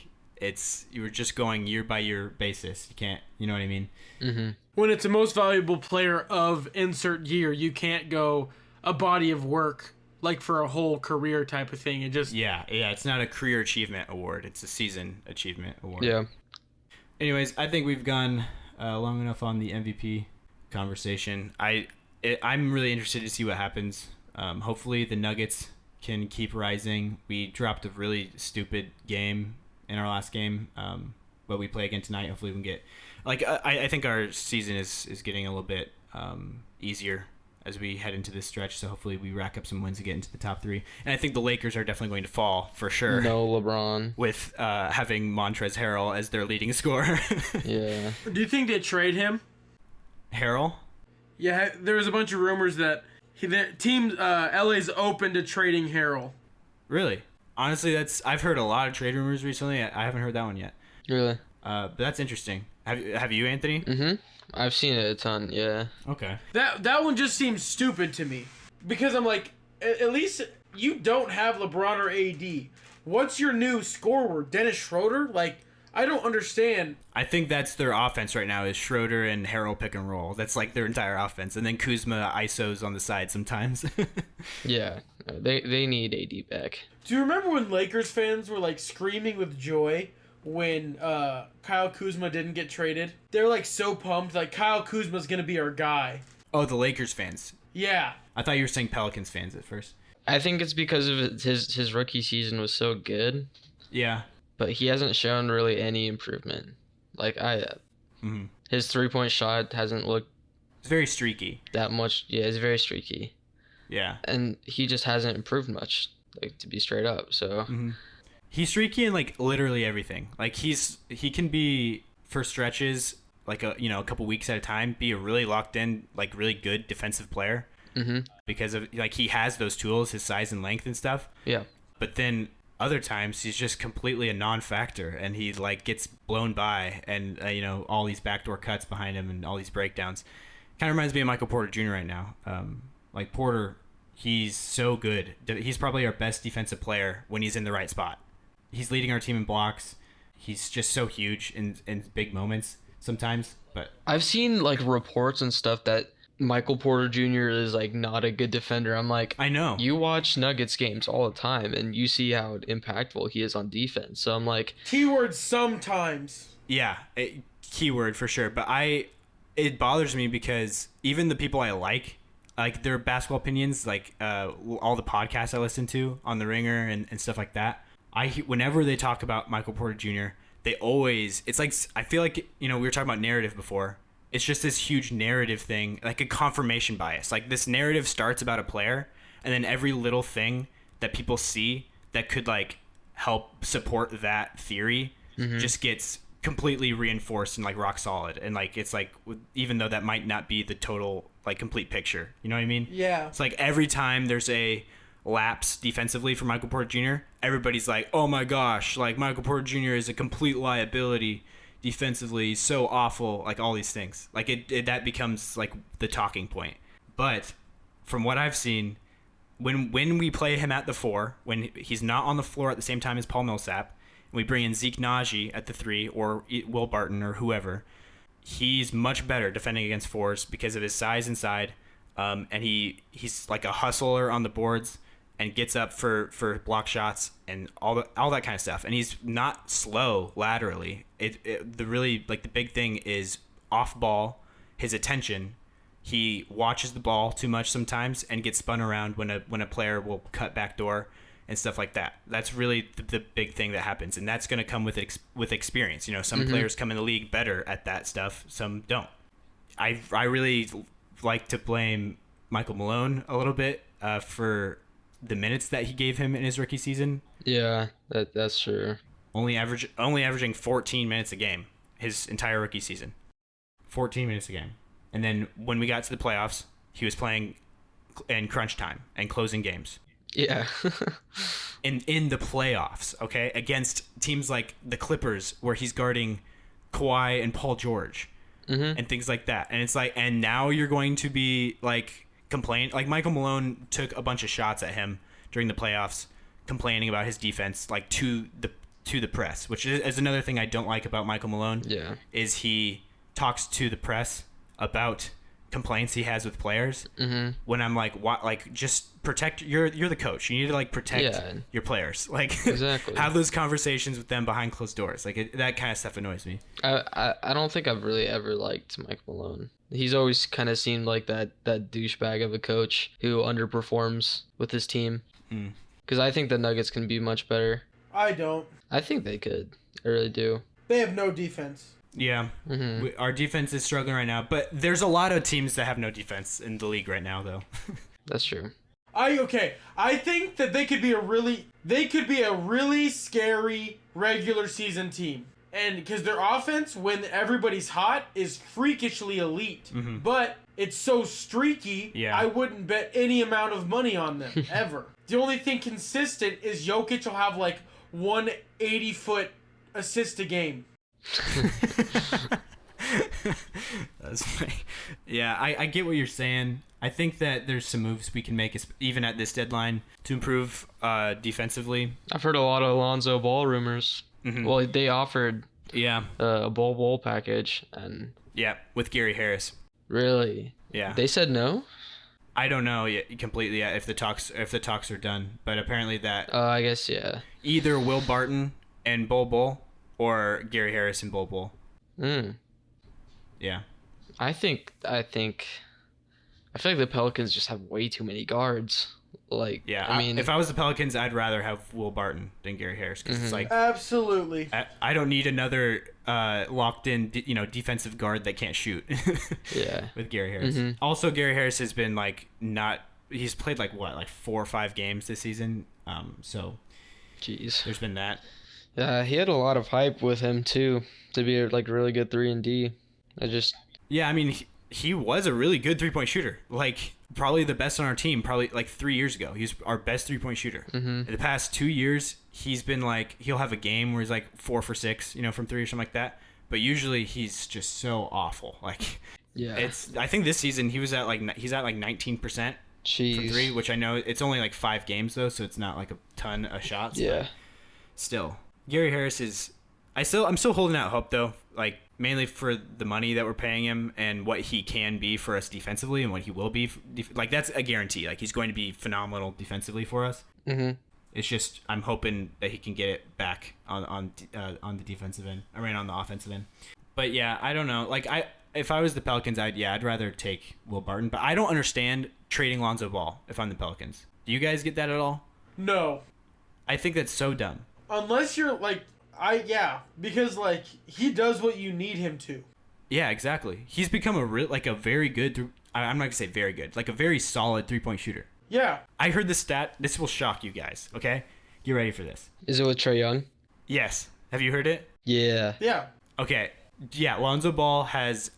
you're just going year by year basis. You can't, you know what I mean? Mm-hmm. When it's the most valuable player of insert year, you can't go a body of work. Like for a whole career type of thing. It just... Yeah, it's not a career achievement award. It's a season achievement award. Yeah. Anyways, I think we've gone long enough on the MVP conversation. I'm really interested to see what happens. Hopefully the Nuggets can keep rising. We dropped a really stupid game in our last game, but we play again tonight. Hopefully we can get... I think our season is getting a little bit easier as we head into this stretch. So hopefully we rack up some wins to get into the top 3. And I think the Lakers are definitely going to fall for sure. No LeBron. With having Montrezl Harrell as their leading scorer. Yeah. Do you think they trade him? Harrell? Yeah, there was a bunch of rumors that LA's open to trading Harrell. Really? Honestly, I've heard a lot of trade rumors recently. I haven't heard that one yet. Really? But that's interesting. Have you, Anthony? Mm-hmm. I've seen it a ton, yeah. Okay. That one just seems stupid to me. Because I'm like, at least you don't have LeBron or AD. What's your new scorer? Dennis Schroeder? Like, I don't understand. I think that's their offense right now is Schroeder and Harrell pick and roll. That's like their entire offense. And then Kuzma ISOs on the side sometimes. Yeah. They need AD back. Do you remember when Lakers fans were like screaming with joy when Kyle Kuzma didn't get traded? They're like so pumped, like Kyle Kuzma's gonna be our guy. Oh, the Lakers fans. Yeah. I thought you were saying Pelicans fans at first. I think it's because of his rookie season was so good. Yeah. But he hasn't shown really any improvement. Like his 3-point shot hasn't looked. It's very streaky. That much. Yeah, it's very streaky. Yeah. And he just hasn't improved much, like, to be straight up. So he's streaky in like literally everything. Like he can be for stretches like a couple weeks at a time be a really locked in like really good defensive player because of like he has those tools, his size and length and stuff. Yeah. But then other times he's just completely a non-factor and he like gets blown by and all these backdoor cuts behind him and all these breakdowns. Kind of reminds me of Michael Porter Jr. right now. Like Porter, he's so good. He's probably our best defensive player when he's in the right spot. He's leading our team in blocks. He's just so huge in big moments sometimes. But I've seen like reports and stuff that Michael Porter Jr. is like not a good defender. I'm like, I know. You watch Nuggets games all the time and you see how impactful he is on defense. So I'm like, keyword sometimes. Yeah, keyword for sure. But it bothers me because even the people I like their basketball opinions, like all the podcasts I listen to on The Ringer and stuff like that, whenever they talk about Michael Porter Jr., they always, it's like, I feel like, we were talking about narrative before. It's just this huge narrative thing, like a confirmation bias. Like this narrative starts about a player, and then every little thing that people see that could like help support that theory just gets completely reinforced and like rock solid. And like it's like, even though that might not be the total like complete picture, you know what I mean? Yeah. It's like every time there's a lapse defensively for Michael Porter Jr., everybody's like, oh my gosh, like Michael Porter Jr. is a complete liability defensively, so awful, like all these things. Like that becomes like the talking point. But from what I've seen, when we play him at the 4, when he's not on the floor at the same time as Paul Millsap, and we bring in Zeke Naji at the 3 or Will Barton or whoever, he's much better defending against 4s because of his size inside, and he's like a hustler on the boards and gets up for block shots and all that kind of stuff. And he's not slow laterally. The really like the big thing is off ball, his attention. He watches the ball too much sometimes and gets spun around when a player will cut back door and stuff like that. That's really the big thing that happens, and that's going to come with experience. Some players come in the league better at that stuff, some don't. I really like to blame Michael Malone a little bit for the minutes that he gave him in his rookie season. Yeah, that's true. Only averaging 14 minutes a game his entire rookie season. 14 minutes a game. And then when we got to the playoffs, he was playing in crunch time and closing games. Yeah. in the playoffs, okay? Against teams like the Clippers where he's guarding Kawhi and Paul George and things like that. And it's like, and now you're going to be like like Michael Malone took a bunch of shots at him during the playoffs complaining about his defense like to the press, which is another thing I don't like about Michael Malone. Yeah. Is he talks to the press about complaints he has with players when I'm like, what, like just protect, you're the coach, you need to like protect your players, like exactly. Have those conversations with them behind closed doors, like that kind of stuff annoys me. I don't think I've really ever liked Michael Malone. He's always kind of seemed like that douchebag of a coach who underperforms with his team. Because I think the Nuggets can be much better. I don't. I think they could. I really do. They have no defense. Yeah, our defense is struggling right now, but there's a lot of teams that have no defense in the league right now, though. That's true. I think that they could be a really scary regular season team. And because their offense, when everybody's hot, is freakishly elite. But it's so streaky, I wouldn't bet any amount of money on them, ever. The only thing consistent is Jokic will have like 180-foot assist a game. That's funny. Yeah, I get what you're saying. I think that there's some moves we can make, even at this deadline, to improve defensively. I've heard a lot of Alonzo Ball rumors. Well, they offered a bowl package, and with Gary Harris. Really? Yeah. They said no? I don't know yet completely if the talks are done, but apparently that I guess either Will Barton and Bol or Gary Harris and Bol. Yeah. I feel like the Pelicans just have way too many guards. Like, I mean, if I was the Pelicans, I'd rather have Will Barton than Gary Harris, because it's like, absolutely, I don't need another locked in defensive guard that can't shoot. With Gary Harris. Also, Gary Harris has been he's played like 4 or 5 games this season. So jeez, there's been that. Yeah, he had a lot of hype with him too, to be a really good 3-and-D. I mean, he was a really good 3-point shooter. Like, probably the best on our team, probably like 3 years ago. He was our best 3-point shooter. In the past 2 years, he's been like, he'll have a game where he's like 4 for 6, from 3 or something like that. But usually he's just so awful. Like, I think this season he's at like 19% from 3, which I know it's only like 5 games though, so it's not like a ton of shots. Yeah. Still, Gary Harris is. I'm still holding out hope though. Like, mainly for the money that we're paying him and what he can be for us defensively and what he will be. Like, that's a guarantee. Like, he's going to be phenomenal defensively for us. It's just I'm hoping that he can get it back on the defensive end. I mean, on the offensive end. But yeah, I don't know. Like, if I was the Pelicans, I'd rather take Will Barton. But I don't understand trading Lonzo Ball if I'm the Pelicans. Do you guys get that at all? No. I think that's so dumb. Unless you're like. Because like he does what you need him to. Yeah, exactly. He's become a very good. I'm not gonna say very good, like a very solid 3-point shooter. Yeah. I heard this stat. This will shock you guys. Okay, get ready for this. Is it with Trae Young? Yes. Have you heard it? Yeah. Yeah. Okay. Yeah, Lonzo Ball has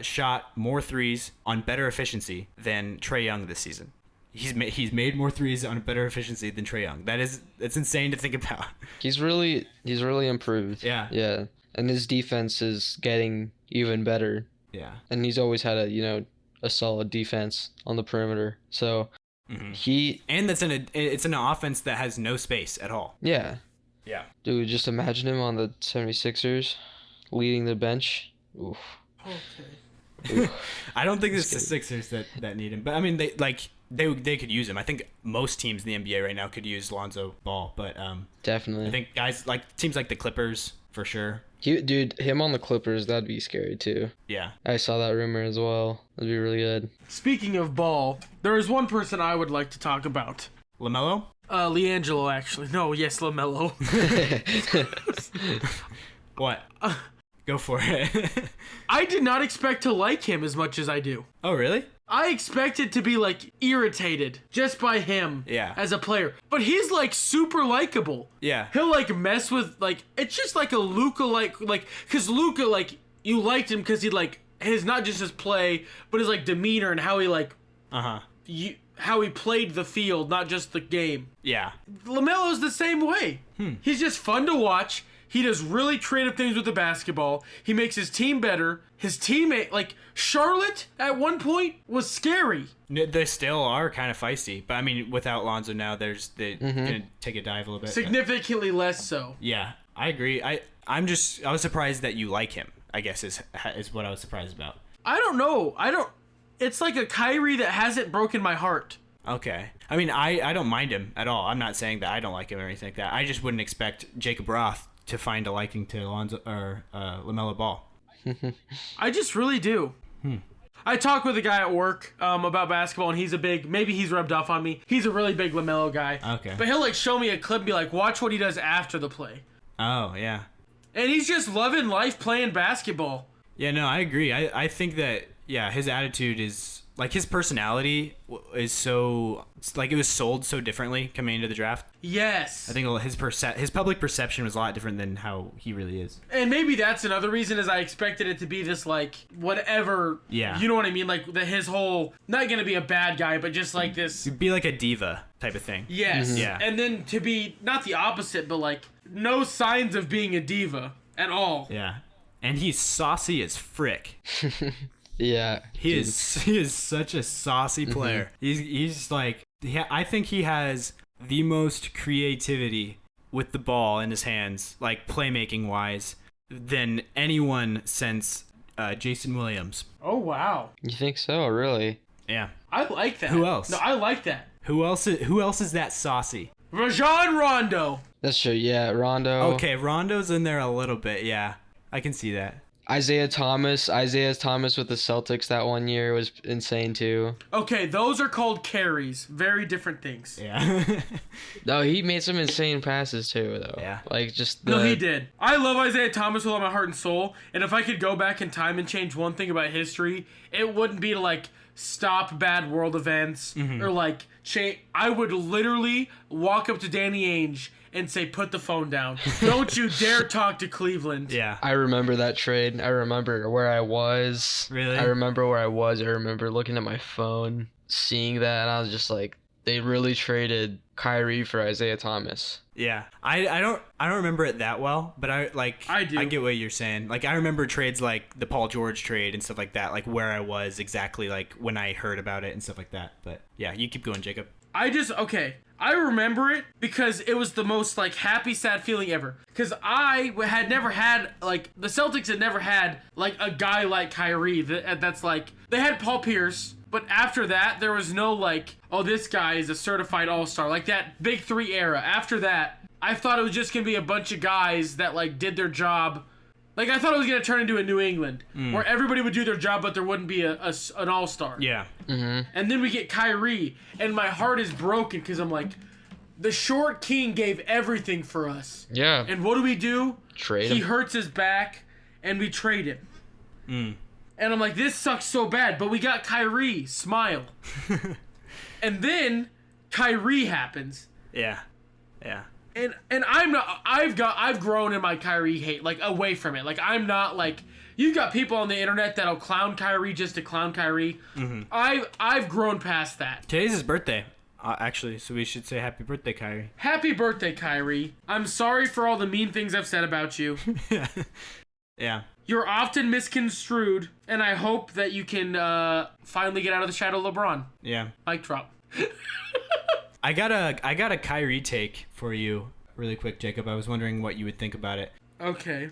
shot more threes on better efficiency than Trae Young this season. He's made more threes on a better efficiency than Trae Young. It's insane to think about. He's really improved. Yeah. Yeah. And his defense is getting even better. Yeah. And he's always had a solid defense on the perimeter. So it's an offense that has no space at all. Yeah. Yeah. Dude, just imagine him on the 76ers leading the bench. Oof. Okay. I don't think it's the Sixers that need him, but I mean they could use him. I think most teams in the NBA right now could use Lonzo Ball, but definitely. I think guys like teams like the Clippers for sure. Him on the Clippers, that'd be scary too. Yeah. I saw that rumor as well. That'd be really good. Speaking of Ball, there is one person I would like to talk about. LaMelo? LiAngelo, actually. No, yes, LaMelo. What? Go for it. I did not expect to like him as much as I do. Oh, really? I expected to be, like, irritated just by him as a player. But he's, like, super likable. Yeah. He'll, like, mess with, like, it's just like a Luka, like, because Luka, like, you liked him because he, like, his, not just his play, but his, like, demeanor and how he, like, how he played the field, not just the game. Yeah. LaMelo's the same way. He's just fun to watch. He does really creative things with the basketball. He makes his team better. His teammate, like Charlotte, at one point was scary. They still are kind of feisty, but I mean, without Lonzo now, they're gonna take a dive a little bit. Significantly less so. Yeah, I agree. I was surprised that you like him. I guess is what I was surprised about. I don't know. It's like a Kyrie that hasn't broken my heart. Okay. I mean, I don't mind him at all. I'm not saying that I don't like him or anything like that. I just wouldn't expect Jacob Roth to find a liking to Lonzo or LaMelo Ball. I just really do. I talk with a guy at work about basketball, and maybe he's rubbed off on me. He's a really big LaMelo guy. Okay. But he'll like show me a clip and be like, watch what he does after the play. Oh, yeah. And he's just loving life playing basketball. Yeah, no, I agree. I think that, yeah, his attitude is, like, his personality is so, like, it was sold so differently coming into the draft. Yes. I think his public perception was a lot different than how he really is. And maybe that's another reason is I expected it to be this, like, whatever. Yeah. You know what I mean? Like, his whole, not going to be a bad guy, but just like this. Be like a diva type of thing. Yes. Mm-hmm. Yeah. And then to be, not the opposite, but, like, no signs of being a diva at all. Yeah. And he's saucy as frick. Yeah. He is such a saucy player. He's like, I think he has the most creativity with the ball in his hands, like playmaking wise, than anyone since Jason Williams. Oh, wow. You think so? Really? Yeah. I like that. Who else? No, I like that. Who else is that saucy? Rajon Rondo. That's true. Yeah, Rondo. Okay, Rondo's in there a little bit. Yeah, I can see that. Isaiah Thomas with the Celtics that one year was insane too. Okay, those are called carries. Very different things. Yeah. No, he made some insane passes too, though. Yeah. Like just No, he did. I love Isaiah Thomas with all my heart and soul. And if I could go back in time and change one thing about history, it wouldn't be to like stop bad world events or like change. I would literally walk up to Danny Ainge and say, "Put the phone down. Don't you dare talk to Cleveland." Yeah. I remember that trade. I remember where I was. Really? I remember where I was. I remember looking at my phone, seeing that, and I was just like, they really traded Kyrie for Isaiah Thomas. Yeah. I don't remember it that well, but I do. I get what you're saying. Like, I remember trades like the Paul George trade and stuff like that, like where I was exactly, like when I heard about it and stuff like that. But yeah, you keep going, Jacob. I remember it because it was the most like happy, sad feeling ever. Because I had never had like the Celtics had never had like a guy like Kyrie that's like they had Paul Pierce, but after that there was no like, oh, this guy is a certified all-star, like that Big Three era. After that, I thought it was just gonna be a bunch of guys that like did their job. Like, I thought it was going to turn into a New England, where everybody would do their job, but there wouldn't be an all-star. Yeah. Mm-hmm. And then we get Kyrie, and my heart is broken because I'm like, the short king gave everything for us. Yeah. And what do? Trade He him. hurts his back, and we trade him. And I'm like, this sucks so bad, but we got Kyrie. Smile. And then Kyrie happens. Yeah. Yeah. And I'm not. I've grown in my Kyrie hate, like away from it. Like I'm not like you've got people on the internet that'll clown Kyrie just to clown Kyrie. I've grown past that. Today's his birthday, actually, so we should say happy birthday, Kyrie. Happy birthday, Kyrie. I'm sorry for all the mean things I've said about you. Yeah. You're often misconstrued, and I hope that you can finally get out of the shadow of LeBron. Yeah. Mic drop. I got a Kyrie take for you really quick, Jacob. I was wondering what you would think about it. Okay.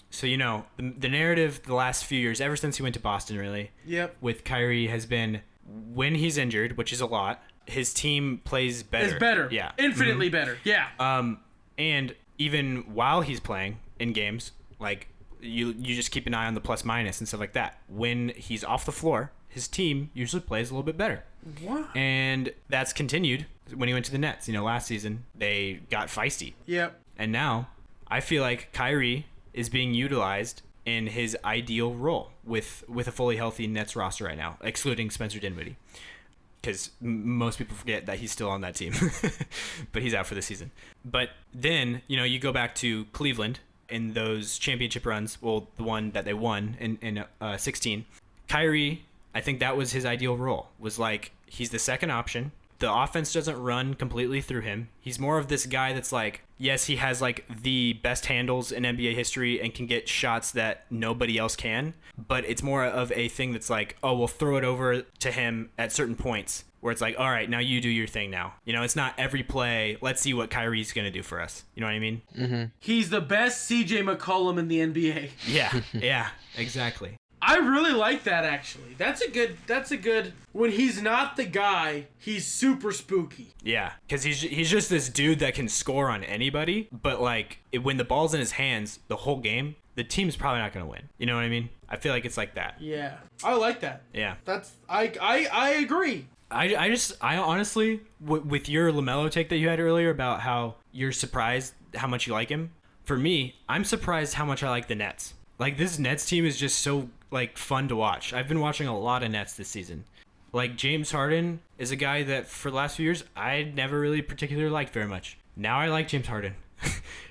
So, you know, the narrative the last few years, ever since he went to Boston, really, Yep. with Kyrie has been when he's injured, which is a lot, his team plays better. It's better. Yeah. Infinitely better. Yeah. And even while he's playing in games, like, you just keep an eye on the plus minus and stuff like that. When he's off the floor, his team usually plays a little bit better. What? And that's continued when he went to the Nets. You know, last season they got feisty. Yep. And now I feel like Kyrie is being utilized in his ideal role with a fully healthy Nets roster right now, excluding Spencer Dinwiddie. Because most people forget that he's still on that team. But he's out for the season. But then, you know, you go back to Cleveland in those championship runs, well, the one that they won in 16. Kyrie, I think that was his ideal role, was like he's the second option. The offense doesn't run completely through him. He's more of this guy that's like, yes, he has like the best handles in NBA history and can get shots that nobody else can, but it's more of a thing that's like, oh, we'll throw it over to him at certain points where it's like, all right, now you do your thing now. You know, it's not every play, let's see what Kyrie's going to do for us. You know what I mean? Mm-hmm. He's the best CJ McCollum in the NBA. Yeah, exactly. I really like that, actually. That's a good when he's not the guy, he's super spooky. Yeah, because he's just this dude that can score on anybody, but like when the ball's in his hands the whole game, the team's probably not going to win. You know what I mean? I feel like it's like that. Yeah, I like that. Yeah. I agree. I honestly, with your Lamelo take that you had earlier about how you're surprised how much you like him, for me, I'm surprised how much I like the Nets. Like, this Nets team is just so, like, fun to watch. I've been watching a lot of Nets this season. Like, James Harden is a guy that for the last few years I never really particularly liked very much. Now I like James Harden.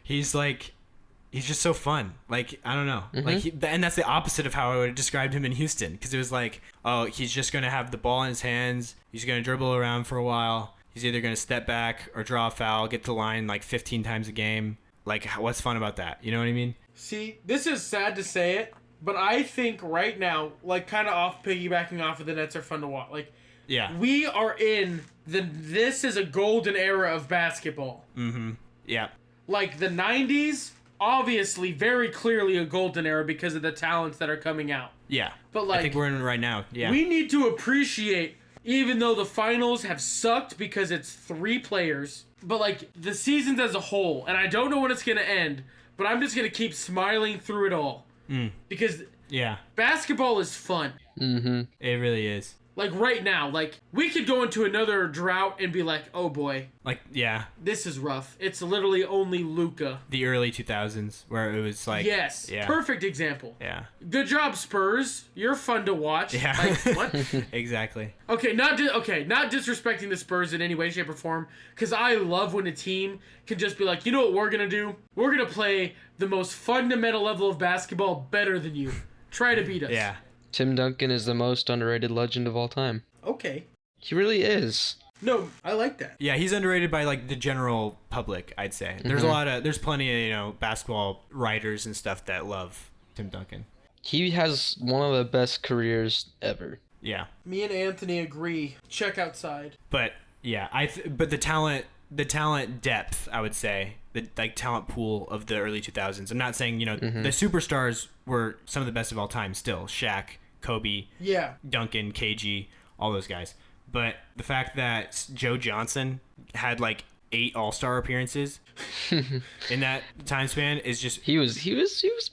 He's just so fun. Like, I don't know. Mm-hmm. And that's the opposite of how I would have described him in Houston. Because it was like, oh, he's just going to have the ball in his hands. He's going to dribble around for a while. He's either going to step back or draw a foul, get to the line like 15 times a game. Like, what's fun about that? You know what I mean? See, this is sad to say it, but I think right now, like, kind of piggybacking off of the Nets are fun to watch. Like, yeah, we are in this is a golden era of basketball. Mm-hmm. Yeah. Like, the 90s, obviously, very clearly a golden era because of the talents that are coming out. Yeah. But, like, I think we're in it right now. Yeah. We need to appreciate, even though the finals have sucked because it's 3 players, but, like, the seasons as a whole, and I don't know when it's going to end, but I'm just going to keep smiling through it all. Because basketball is fun. Mm-hmm. It really is. Like, right now, like, we could go into another drought and be like, oh boy. Like, yeah. This is rough. It's literally only Luka. The early 2000s, where it was like... Yes. Yeah. Perfect example. Yeah. Good job, Spurs. You're fun to watch. Yeah. Like, what? Exactly. Okay, not disrespecting the Spurs in any way, shape, or form, because I love when a team can just be like, you know what we're going to do? We're going to play the most fundamental level of basketball better than you. Try to beat us. Yeah. Tim Duncan is the most underrated legend of all time. Okay. He really is. No, I like that. Yeah, he's underrated by, like, the general public, I'd say. There's there's plenty of, basketball writers and stuff that love Tim Duncan. He has one of the best careers ever. Yeah. Me and Anthony agree. Check outside. But yeah, but the talent depth, I would say, the talent pool of the early 2000s. I'm not saying, the superstars were some of the best of all time still. Shaq, Kobe, Duncan, KG, all those guys. But the fact that Joe Johnson had like 8 All-Star appearances in that time span is just... He was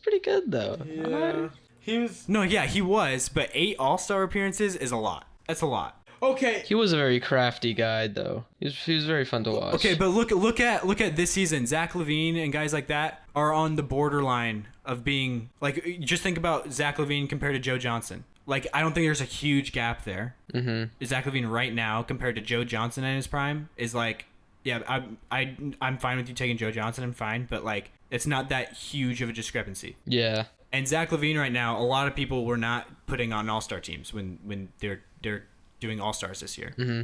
pretty good though. Yeah. He was, but 8 All-Star appearances is a lot. That's a lot. Okay. He was a very crafty guy though. He was very fun to watch. Okay, but look at this season. Zach LaVine and guys like that are on the borderline of being like, just think about Zach LaVine compared to Joe Johnson. Like, I don't think there's a huge gap there. Mm-hmm. Zach LaVine right now compared to Joe Johnson in his prime is like, yeah, I'm fine with you taking Joe Johnson. I'm fine, but like, it's not that huge of a discrepancy. Yeah. And Zach LaVine right now, a lot of people were not putting on All-Star teams when they're doing All-Stars this year. Mm-hmm.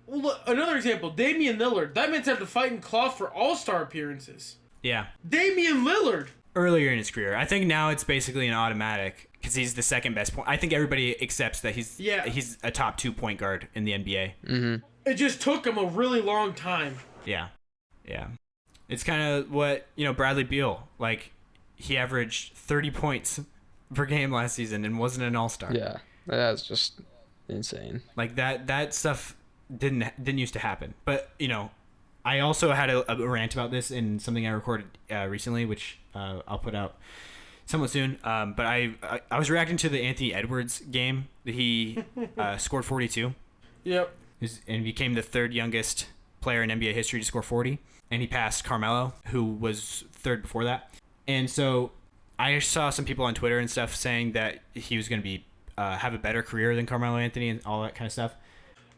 Well, look, another example, Damian Lillard. That man's had to fight and claw for All-Star appearances. Yeah. Damian Lillard. Earlier in his career. I think now it's basically an automatic because he's the second best point. I think everybody accepts that he's a top 2 point guard in the NBA. Mm-hmm. It just took him a really long time. Yeah. Yeah. It's kind of what, Bradley Beal, like, he averaged 30 points per game last season and wasn't an All-Star. Yeah. That's just insane. Like, that stuff didn't used to happen. But, I also had a rant about this in something I recorded recently, which I'll put out somewhat soon. But I was reacting to the Anthony Edwards game that he scored 42. Yep. And became the 3rd youngest player in NBA history to score 40. And he passed Carmelo, who was 3rd before that. And so I saw some people on Twitter and stuff saying that he was going to be have a better career than Carmelo Anthony and all that kind of stuff.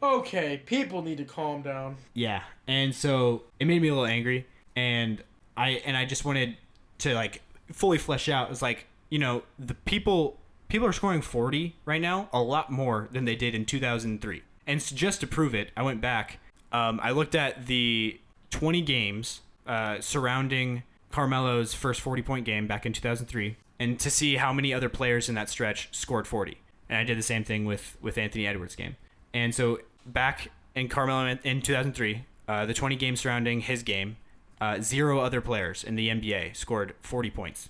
Okay, people need to calm down. Yeah, and so it made me a little angry, and I just wanted to like fully flesh out. It's like, the people are scoring 40 right now, a lot more than they did in 2003. And so just to prove it, I went back. I looked at the 20 games surrounding Carmelo's first 40-point game back in 2003, and to see how many other players in that stretch scored 40. And I did the same thing with Anthony Edwards' game. And so back in Carmelo in 2003, the 20 games surrounding his game, 0 other players in the NBA scored 40 points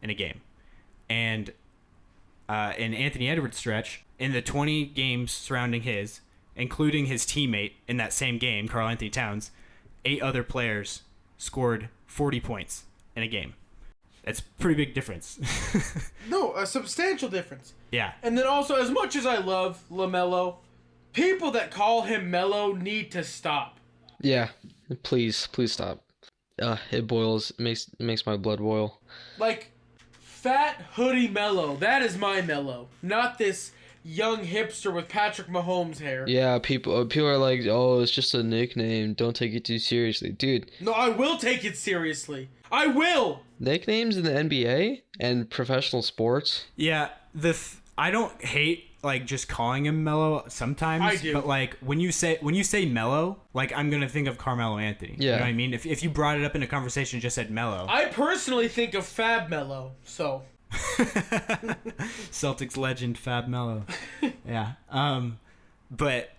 in a game. And in Anthony Edwards' stretch, in the 20 games surrounding his, including his teammate in that same game, Karl Anthony Towns, 8 other players scored 40 points in a game. That's a pretty big difference. No, a substantial difference. Yeah. And then also, as much as I love LaMelo, people that call him Melo need to stop. Yeah, please stop. It boils. Makes my blood boil. Like, fat hoodie Melo. That is my Melo. Not this young hipster with Patrick Mahomes hair. Yeah, people are like, oh, it's just a nickname. Don't take it too seriously, dude. No, I will take it seriously. I will. Nicknames in the NBA and professional sports. Yeah, I don't hate like just calling him Melo sometimes. I do. But like when you say Melo, like I'm gonna think of Carmelo Anthony. Yeah. You know what I mean? If you brought it up in a conversation and just said Melo. I personally think of Fab Melo, so. Celtics legend Fab Melo. Yeah. But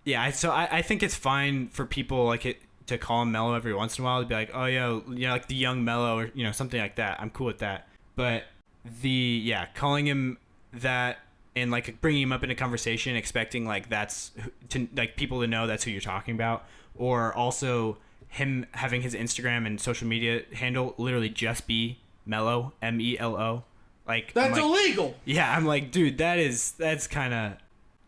yeah, I think it's fine for people like it to call him Melo every once in a while, to be like, oh yo, like the young Melo, or something like that. I'm cool with that. But calling him that and like bringing him up in a conversation, expecting like that's to like people to know that's who you're talking about, or also him having his Instagram and social media handle literally just be Melo, Melo. Like that's illegal. Yeah, I'm like, dude, that's kind of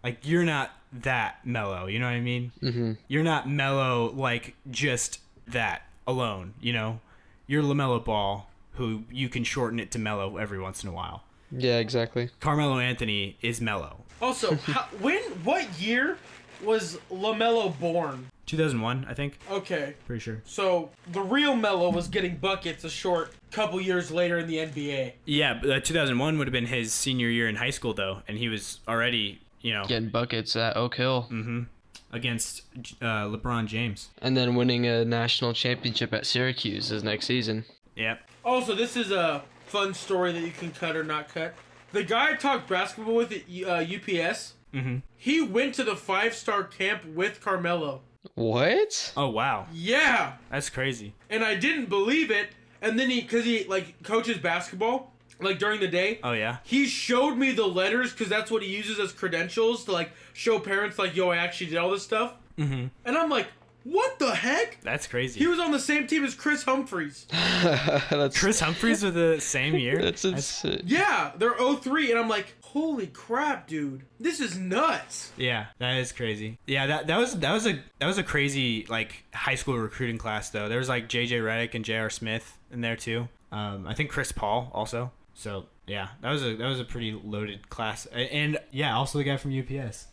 like you're not that Melo. You know what I mean? Mm-hmm. You're not Melo like just that alone. You're LaMelo Ball, who you can shorten it to Melo every once in a while. Yeah, exactly. Carmelo Anthony is Melo. Also, what year was LaMelo born? 2001, I think. Okay. Pretty sure. So, the real Melo was getting buckets a short couple years later in the NBA. Yeah, but 2001 would have been his senior year in high school, though, and he was already, getting buckets at Oak Hill. Mm-hmm. Against LeBron James. And then winning a national championship at Syracuse his next season. Yep. Also, this is a fun story that you can cut or not cut. The guy I talked basketball with at UPS, mm-hmm. he went to the 5-star camp with Carmelo. What? Oh, wow. Yeah. That's crazy. And I didn't believe it. And then because he like coaches basketball, like during the day. Oh, yeah? He showed me the letters because that's what he uses as credentials to like show parents like, yo, I actually did all this stuff. Mm-hmm. And I'm like, what the heck? That's crazy. He was on the same team as Chris Humphries. Chris Humphries with the same year? That's insane. Yeah, they're 03, and I'm like, holy crap, dude. This is nuts. Yeah, that is crazy. Yeah, that was a crazy like high school recruiting class though. There was like JJ Redick and J.R. Smith in there too. I think Chris Paul also. So yeah, that was a pretty loaded class. And yeah, also the guy from UPS.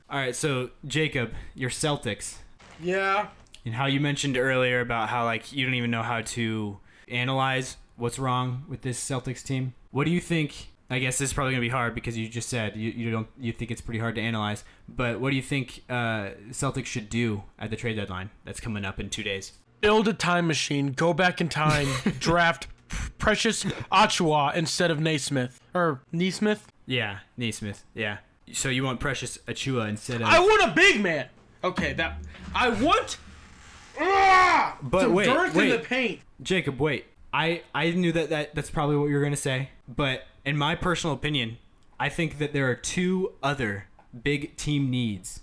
All right, so Jacob, your Celtics. Yeah. And how you mentioned earlier about how like you don't even know how to analyze what's wrong with this Celtics team. What do you think? I guess this is probably gonna be hard because you just said you think it's pretty hard to analyze. But what do you think Celtics should do at the trade deadline that's coming up in 2 days? Build a time machine. Go back in time. Draft Precious Achiuwa instead of Naismith. Or Neesmith? Yeah, Naismith. Yeah. So you want Precious Achiuwa instead of... I want a big man. Okay, that... I want... But some wait, girth in the paint. Jacob, wait. I knew that's probably what you were going to say. But in my personal opinion, I think that there are two other big team needs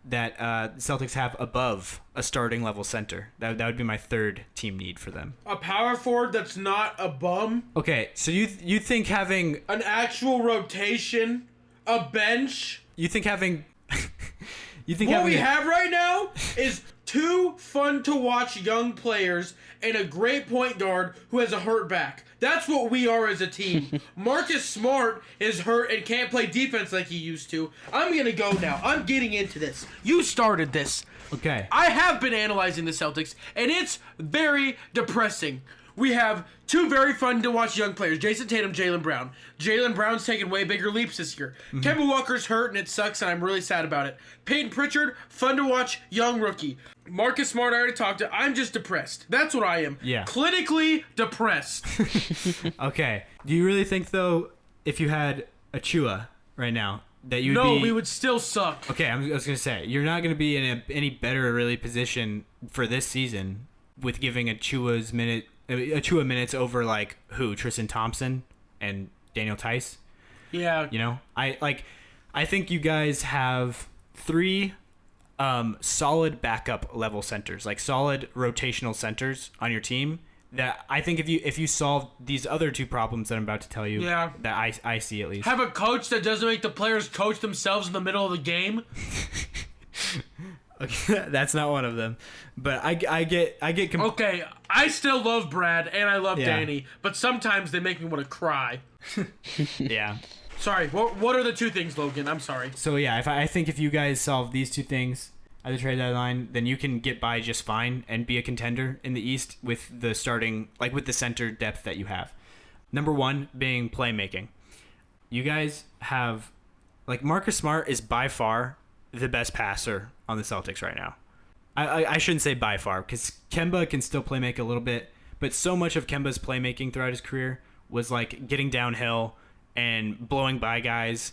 that Celtics have above a starting level center. That would be my third team need for them. A power forward that's not a bum. Okay, so you think having... An actual rotation. A bench. You think having... What we have right now is two fun-to-watch young players and a great point guard who has a hurt back. That's what we are as a team. Marcus Smart is hurt and can't play defense like he used to. I'm going to go now. I'm getting into this. You started this. Okay. I have been analyzing the Celtics, and it's very depressing. We have two very fun-to-watch young players, Jason Tatum, Jaylen Brown. Jaylen Brown's taken way bigger leaps this year. Mm-hmm. Kemba Walker's hurt, and it sucks, and I'm really sad about it. Peyton Pritchard, fun-to-watch young rookie. Marcus Smart, I already talked to. I'm just depressed. That's what I am. Yeah. Clinically depressed. Okay. Do you really think, though, if you had Achiuwa right now, that you'd No, we would still suck. Okay, I was going to say, you're not going to be in any better, really, position for this season with giving Achiuwa minutes over, like, who? Tristan Thompson and Daniel Tice? Yeah. You know? I think you guys have three solid backup level centers, like solid rotational centers on your team that I think if you solve these other two problems that I'm about to tell you, yeah, that I see at least. Have a coach that doesn't make the players coach themselves in the middle of the game. Okay, that's not one of them, but I get. Okay, I still love Brad and I love Danny, but sometimes they make me want to cry. Yeah. Sorry, what are the two things, Logan? I'm sorry. So yeah, I think if you guys solve these two things at the trade deadline, then you can get by just fine and be a contender in the East with the with the center depth that you have. Number one being playmaking. You guys have, Marcus Smart is by far the best passer on the Celtics right now. I shouldn't say by far, because Kemba can still play make a little bit, but so much of Kemba's playmaking throughout his career was getting downhill and blowing by guys,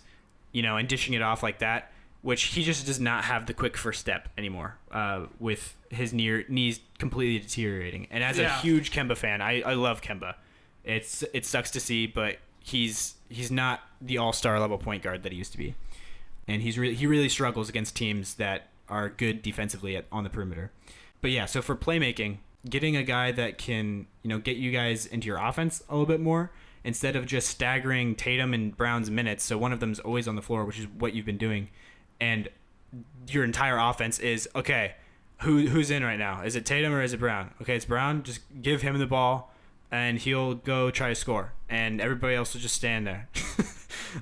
and dishing it off like that, which he just does not have the quick first step anymore, with his knees completely deteriorating. And as a huge Kemba fan, I love Kemba. It sucks to see, but he's not the all-star level point guard that he used to be, and he really struggles against teams that are good defensively on the perimeter. But yeah, so for playmaking, getting a guy that can get you guys into your offense a little bit more instead of just staggering Tatum and Brown's minutes, so one of them's always on the floor, which is what you've been doing, and your entire offense is, okay, who's in right now? Is it Tatum or is it Brown? Okay, it's Brown. Just give him the ball and he'll go try to score, and everybody else will just stand there.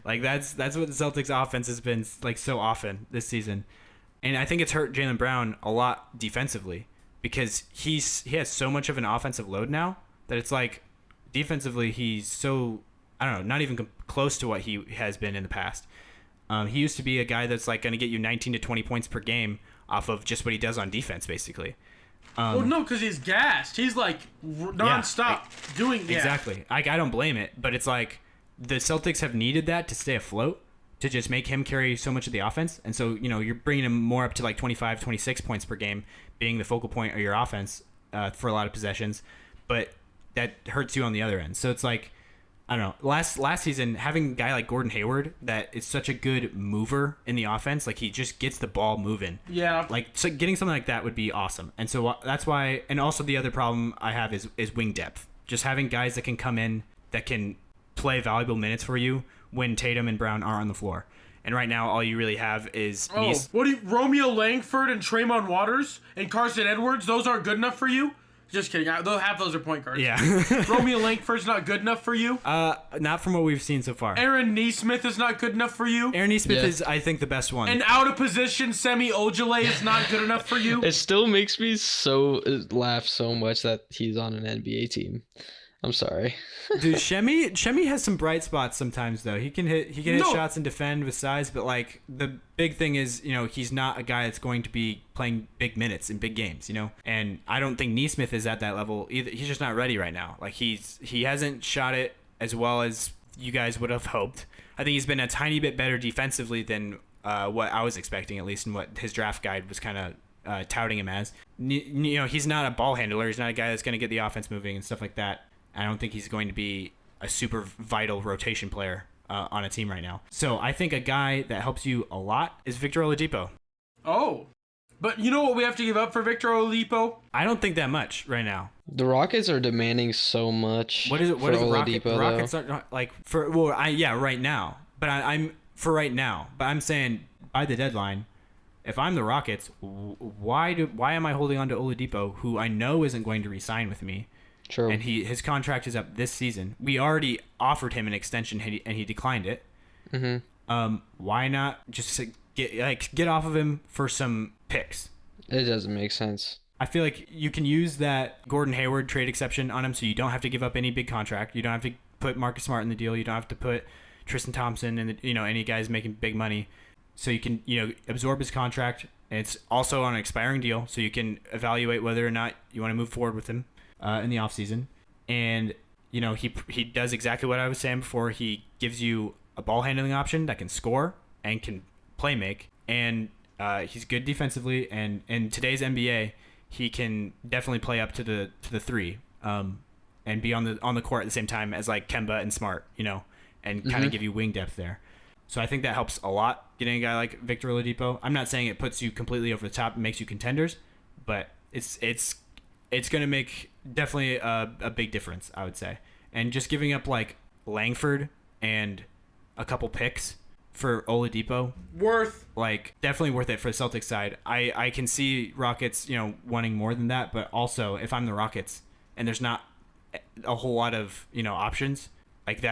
That's what the Celtics offense has been so often this season. And I think it's hurt Jaylen Brown a lot defensively, because he has so much of an offensive load now that it's defensively he's so, I don't know, not even close to what he has been in the past. He used to be a guy that's going to get you 19 to 20 points per game off of just what he does on defense, basically. Well, no, because he's gassed. He's nonstop doing that. Exactly. I don't blame it, but it's the Celtics have needed that to stay afloat, to just make him carry so much of the offense. And so, you're bringing him more up to 25, 26 points per game, being the focal point of your offense for a lot of possessions. But that hurts you on the other end. So it's I don't know. Last season, having a guy like Gordon Hayward that is such a good mover in the offense, he just gets the ball moving. Yeah. So getting something like that would be awesome. And so that's why. And also the other problem I have is wing depth. Just having guys that can come in that can play valuable minutes for you when Tatum and Brown are on the floor. And right now, all you really have is Romeo Langford and Tremont Waters and Carson Edwards. Those aren't good enough for you. Just kidding. Half those are point guards. Yeah. Romeo Langford's not good enough for you. Not from what we've seen so far. Aaron Nesmith is not good enough for you. Aaron Nesmith is, I think, the best one. And out of position, Semi Ojeleye is not good enough for you. It still makes me laugh so much that he's on an NBA team. I'm sorry. Dude, Shemi has some bright spots sometimes though. He can hit shots and defend with size, but the big thing is, he's not a guy that's going to be playing big minutes in big games, And I don't think Nesmith is at that level either. He's just not ready right now. He hasn't shot it as well as you guys would have hoped. I think he's been a tiny bit better defensively than what I was expecting, at least, and what his draft guide was kind of touting him as. He's not a ball handler. He's not a guy that's going to get the offense moving and stuff like that. I don't think he's going to be a super vital rotation player on a team right now. So I think a guy that helps you a lot is Victor Oladipo. Oh, but you know what we have to give up for Victor Oladipo? I don't think that much right now. The Rockets are demanding so much. What is it? What is Oladipo, the Rockets are right now. But I'm for right now. But I'm saying by the deadline, if I'm the Rockets, why am I holding on to Oladipo, who I know isn't going to re-sign with me? True. And his contract is up this season. We already offered him an extension, and he declined it. Mm-hmm. Why not just get off of him for some picks? It doesn't make sense. I feel like you can use that Gordon Hayward trade exception on him, so you don't have to give up any big contract. You don't have to put Marcus Smart in the deal. You don't have to put Tristan Thompson and any guys making big money. So you can absorb his contract. And it's also on an expiring deal, so you can evaluate whether or not you want to move forward with him in the offseason. And he does exactly what I was saying before. He gives you a ball handling option that can score and can play make, and he's good defensively. And in today's NBA, he can definitely play up to the three, and be on the court at the same time as Kemba and Smart, and kind of give you wing depth there. So I think that helps a lot, getting a guy like Victor Oladipo. I'm not saying it puts you completely over the top and makes you contenders, but it's going to make definitely a big difference, I would say. And just giving up Langford and a couple picks for Oladipo, definitely worth it for the Celtics side. I can see Rockets wanting more than that, but also if I'm the Rockets, and there's not a whole lot of options, like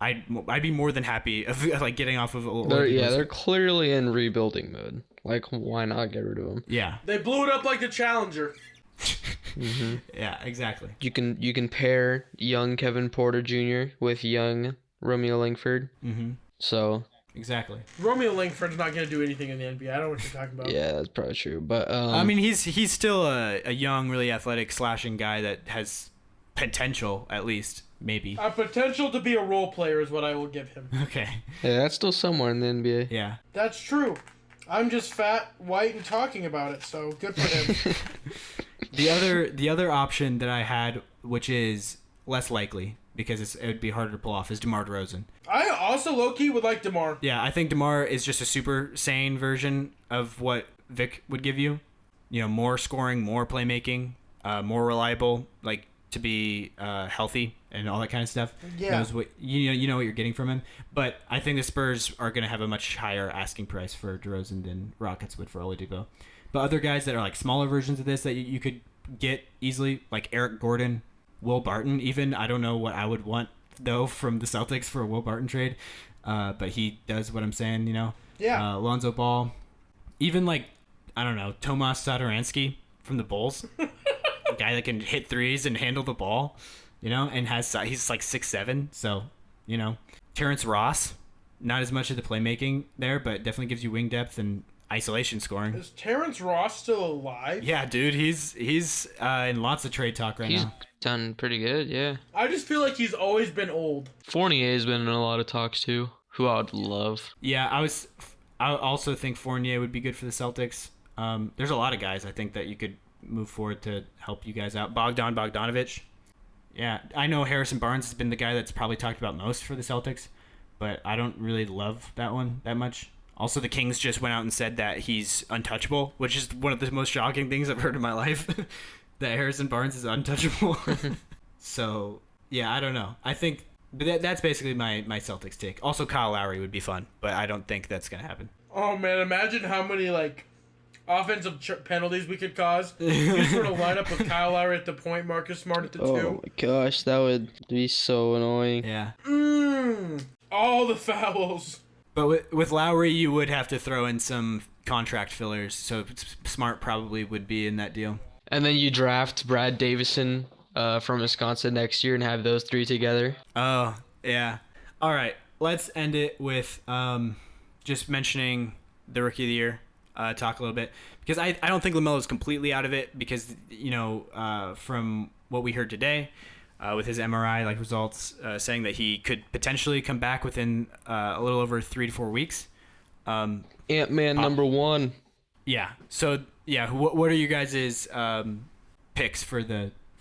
I'd be more than happy of like getting off of. They're clearly in rebuilding mode. Like, why not get rid of them? Yeah, they blew it up like the Challenger. Mm-hmm. Yeah, exactly. You can pair young Kevin Porter Jr. with young Romeo Langford. Mm-hmm. So exactly. Romeo Langford's not going to do anything in the NBA. I don't know what you're talking about. Yeah, that's probably true. But I mean, he's still a young, really athletic slashing guy that has potential, at least, maybe. A potential to be a role player is what I will give him. Okay. Yeah, that's still somewhere in the NBA. Yeah. That's true. I'm just fat, white, and talking about it, so good for him. The other option that I had, which is less likely because it would be harder to pull off, is DeMar DeRozan. I also low-key would like DeMar. Yeah, I think DeMar is just a super sane version of what Vic would give you. More scoring, more playmaking, more reliable, like to be healthy and all that kind of stuff. Yeah. Knows what you know what you're getting from him. But I think the Spurs are going to have a much higher asking price for DeRozan than Rockets would for Oladipo. But other guys that are like smaller versions of this that you could get easily, like Eric Gordon, Will Barton even. I don't know what I would want, though, from the Celtics for a Will Barton trade. But he does what I'm saying, Yeah. Lonzo Ball. Even, like, I don't know, Tomas Satoransky from the Bulls. A guy that can hit threes and handle the ball, and he's like 6'7", so, Terrence Ross, not as much of the playmaking there, but definitely gives you wing depth and isolation scoring. Is Terrence Ross still alive? Yeah, dude, he's in lots of trade talk right now. He's done pretty good, yeah. I just feel like he's always been old. Fournier's been in a lot of talks too, who I would love. Yeah, I also think Fournier would be good for the Celtics. There's a lot of guys I think that you could move forward to help you guys out. Bogdanovich. Yeah, I know Harrison Barnes has been the guy that's probably talked about most for the Celtics, but I don't really love that one that much. Also, the Kings just went out and said that he's untouchable, which is one of the most shocking things I've heard in my life, that Harrison Barnes is untouchable. So, yeah, I don't know. I think that's basically my Celtics take. Also, Kyle Lowry would be fun, but I don't think that's going to happen. Oh, man, imagine how many, offensive penalties we could cause. You sort of line up with Kyle Lowry at the point, Marcus Smart at the 2. Oh my gosh, that would be so annoying. Yeah. All the fouls. But with Lowry, you would have to throw in some contract fillers, so Smart probably would be in that deal. And then you draft Brad Davison from Wisconsin next year and have those three together. Oh, yeah. All right, let's end it with just mentioning the Rookie of the Year. Talk a little bit, because I don't think LaMelo is completely out of it, because from what we heard today with his MRI results saying that he could potentially come back within a little over 3 to 4 weeks. Ant-Man number 1. Yeah. So yeah, what are you guys' picks for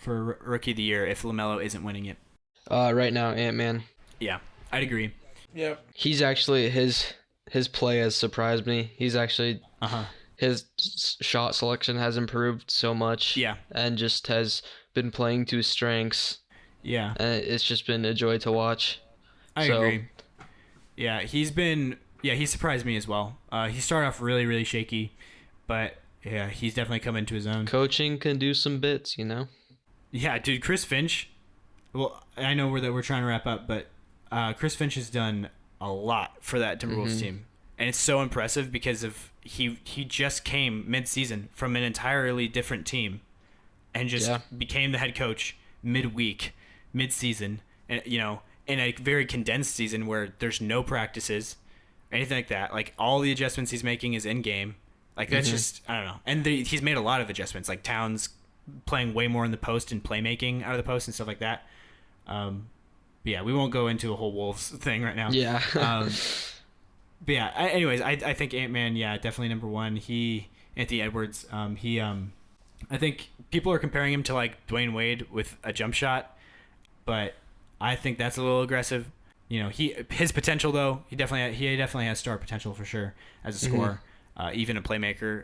Rookie of the Year if LaMelo isn't winning it? Right now, Ant-Man. Yeah, I'd agree. Yep. He's actually his play has surprised me. He's actually his shot selection has improved so much. Yeah, and just has been playing to his strengths. Yeah, and it's just been a joy to watch. I agree. Yeah, he surprised me as well. He started off really, really shaky, but yeah, he's definitely come into his own. Coaching can do some bits, Yeah, dude, Chris Finch. Well, I know we're trying to wrap up, but Chris Finch has done a lot for that Timberwolves team, and it's so impressive because of he just came mid-season from an entirely different team, and just became the head coach mid-season, and in a very condensed season where there's no practices, anything like that. Like, all the adjustments he's making is in game. Like, that's just, I don't know. And he's made a lot of adjustments, like Towns playing way more in the post and playmaking out of the post and stuff like that. But yeah, we won't go into a whole Wolves thing right now. Yeah. But yeah, anyways, I think Ant-Man, yeah, definitely number 1. Anthony Edwards, I think people are comparing him to like Dwayne Wade with a jump shot, but I think that's a little aggressive. His potential though, he definitely has star potential for sure as a scorer, even a playmaker.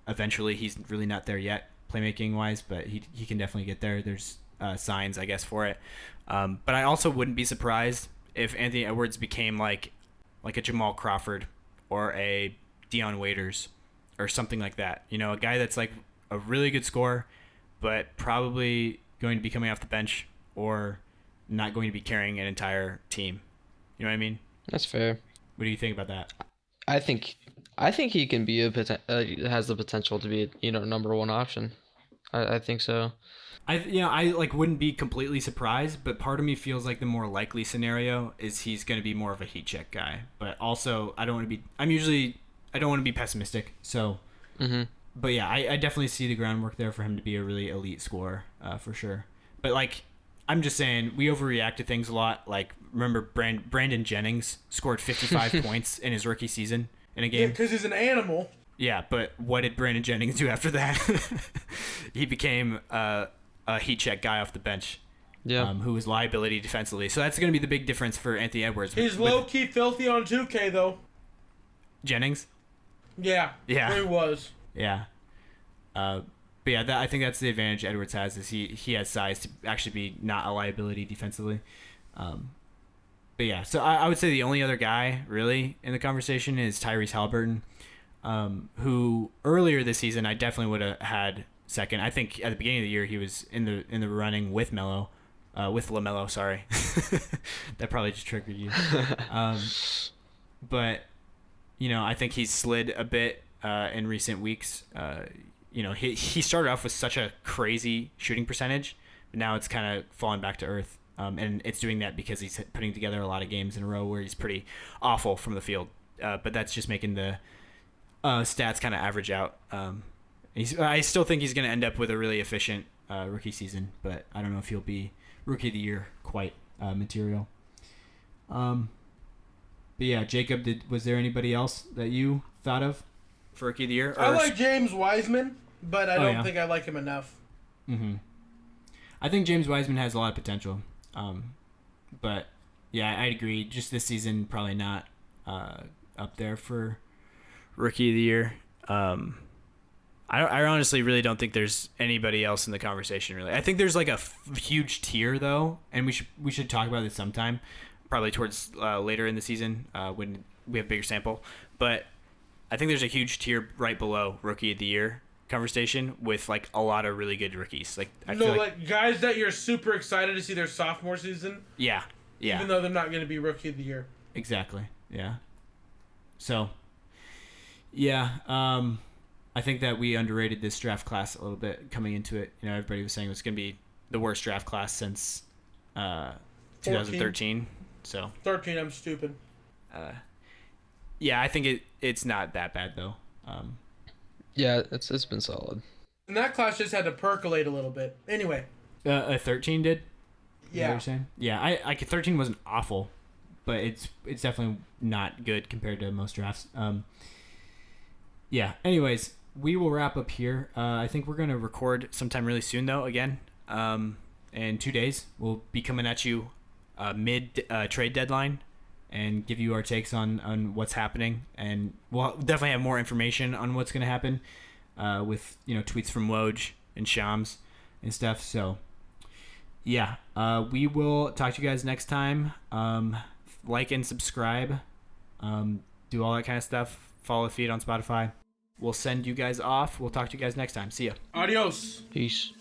Eventually, he's really not there yet playmaking wise, but he can definitely get there. There's signs, I guess, for it. But I also wouldn't be surprised if Anthony Edwards became like a Jamal Crawford or a Dion Waiters or something like that. A guy that's like a really good scorer, but probably going to be coming off the bench or not going to be carrying an entire team. You know what I mean? That's fair. What do you think about that? I think he can be has the potential to be number one option. I think so. I wouldn't be completely surprised, but part of me feels like the more likely scenario is he's going to be more of a heat check guy. But also, I don't want to be pessimistic. So, but yeah, I definitely see the groundwork there for him to be a really elite scorer, for sure. But like, I'm just saying, we overreact to things a lot. Like, remember Brandon Jennings scored 55 points in his rookie season in a game? Because he's an animal. Yeah, but what did Brandon Jennings do after that? He became a heat check guy off the bench. Yeah. Who was liability defensively. So that's going to be the big difference for Anthony Edwards. He's low-key filthy on 2K, though. Jennings? Yeah. Yeah. He was. Yeah. But yeah, I think that's the advantage Edwards has, is he has size to actually be not a liability defensively. But yeah, so I would say the only other guy really in the conversation is Tyrese Halliburton, who earlier this season I definitely would have had second. I think at the beginning of the year he was in the running with Lamelo. Sorry, that probably just triggered you. But I think he's slid a bit in recent weeks. He started off with such a crazy shooting percentage, but now it's kind of fallen back to earth. And it's doing that because he's putting together a lot of games in a row where he's pretty awful from the field. But that's just making the stats kind of average out. I still think he's going to end up with a really efficient rookie season, but I don't know if he'll be rookie of the year quite material. But yeah, Jacob, was there anybody else that you thought of for rookie of the year? I like James Wiseman, but I don't think I like him enough. Mm-hmm. I think James Wiseman has a lot of potential. But yeah, I agree. Just this season, probably not up there for rookie of the year. I honestly really don't think there's anybody else in the conversation. Really, I think there's like a huge tier though, and we should talk about it sometime, probably towards later in the season when we have bigger sample. But I think there's a huge tier right below rookie of the year conversation with like a lot of really good rookies. Like I feel like guys that you're super excited to see their sophomore season. Yeah. Even though they're not going to be rookie of the year. Exactly. Yeah. So, yeah, I think that we underrated this draft class a little bit coming into it. Everybody was saying it was going to be the worst draft class since 2013. So 13, I'm stupid. Yeah, I think it's not that bad though. Yeah, it's been solid. And that class just had to percolate a little bit. Anyway. 13 did? Yeah. What you're saying? Yeah, I 13 wasn't awful, but it's definitely not good compared to most drafts. Yeah. Anyways, we will wrap up here. I think we're gonna record sometime really soon though. Again, in 2 days, we'll be coming at you mid trade deadline and give you our takes on what's happening, and we'll definitely have more information on what's going to happen with tweets from Woj and Shams and stuff. So yeah, we will talk to you guys next time. Like and subscribe, do all that kind of stuff. Follow the feed on Spotify. We'll send you guys off. We'll talk to you guys next time. See ya. Adios. Peace.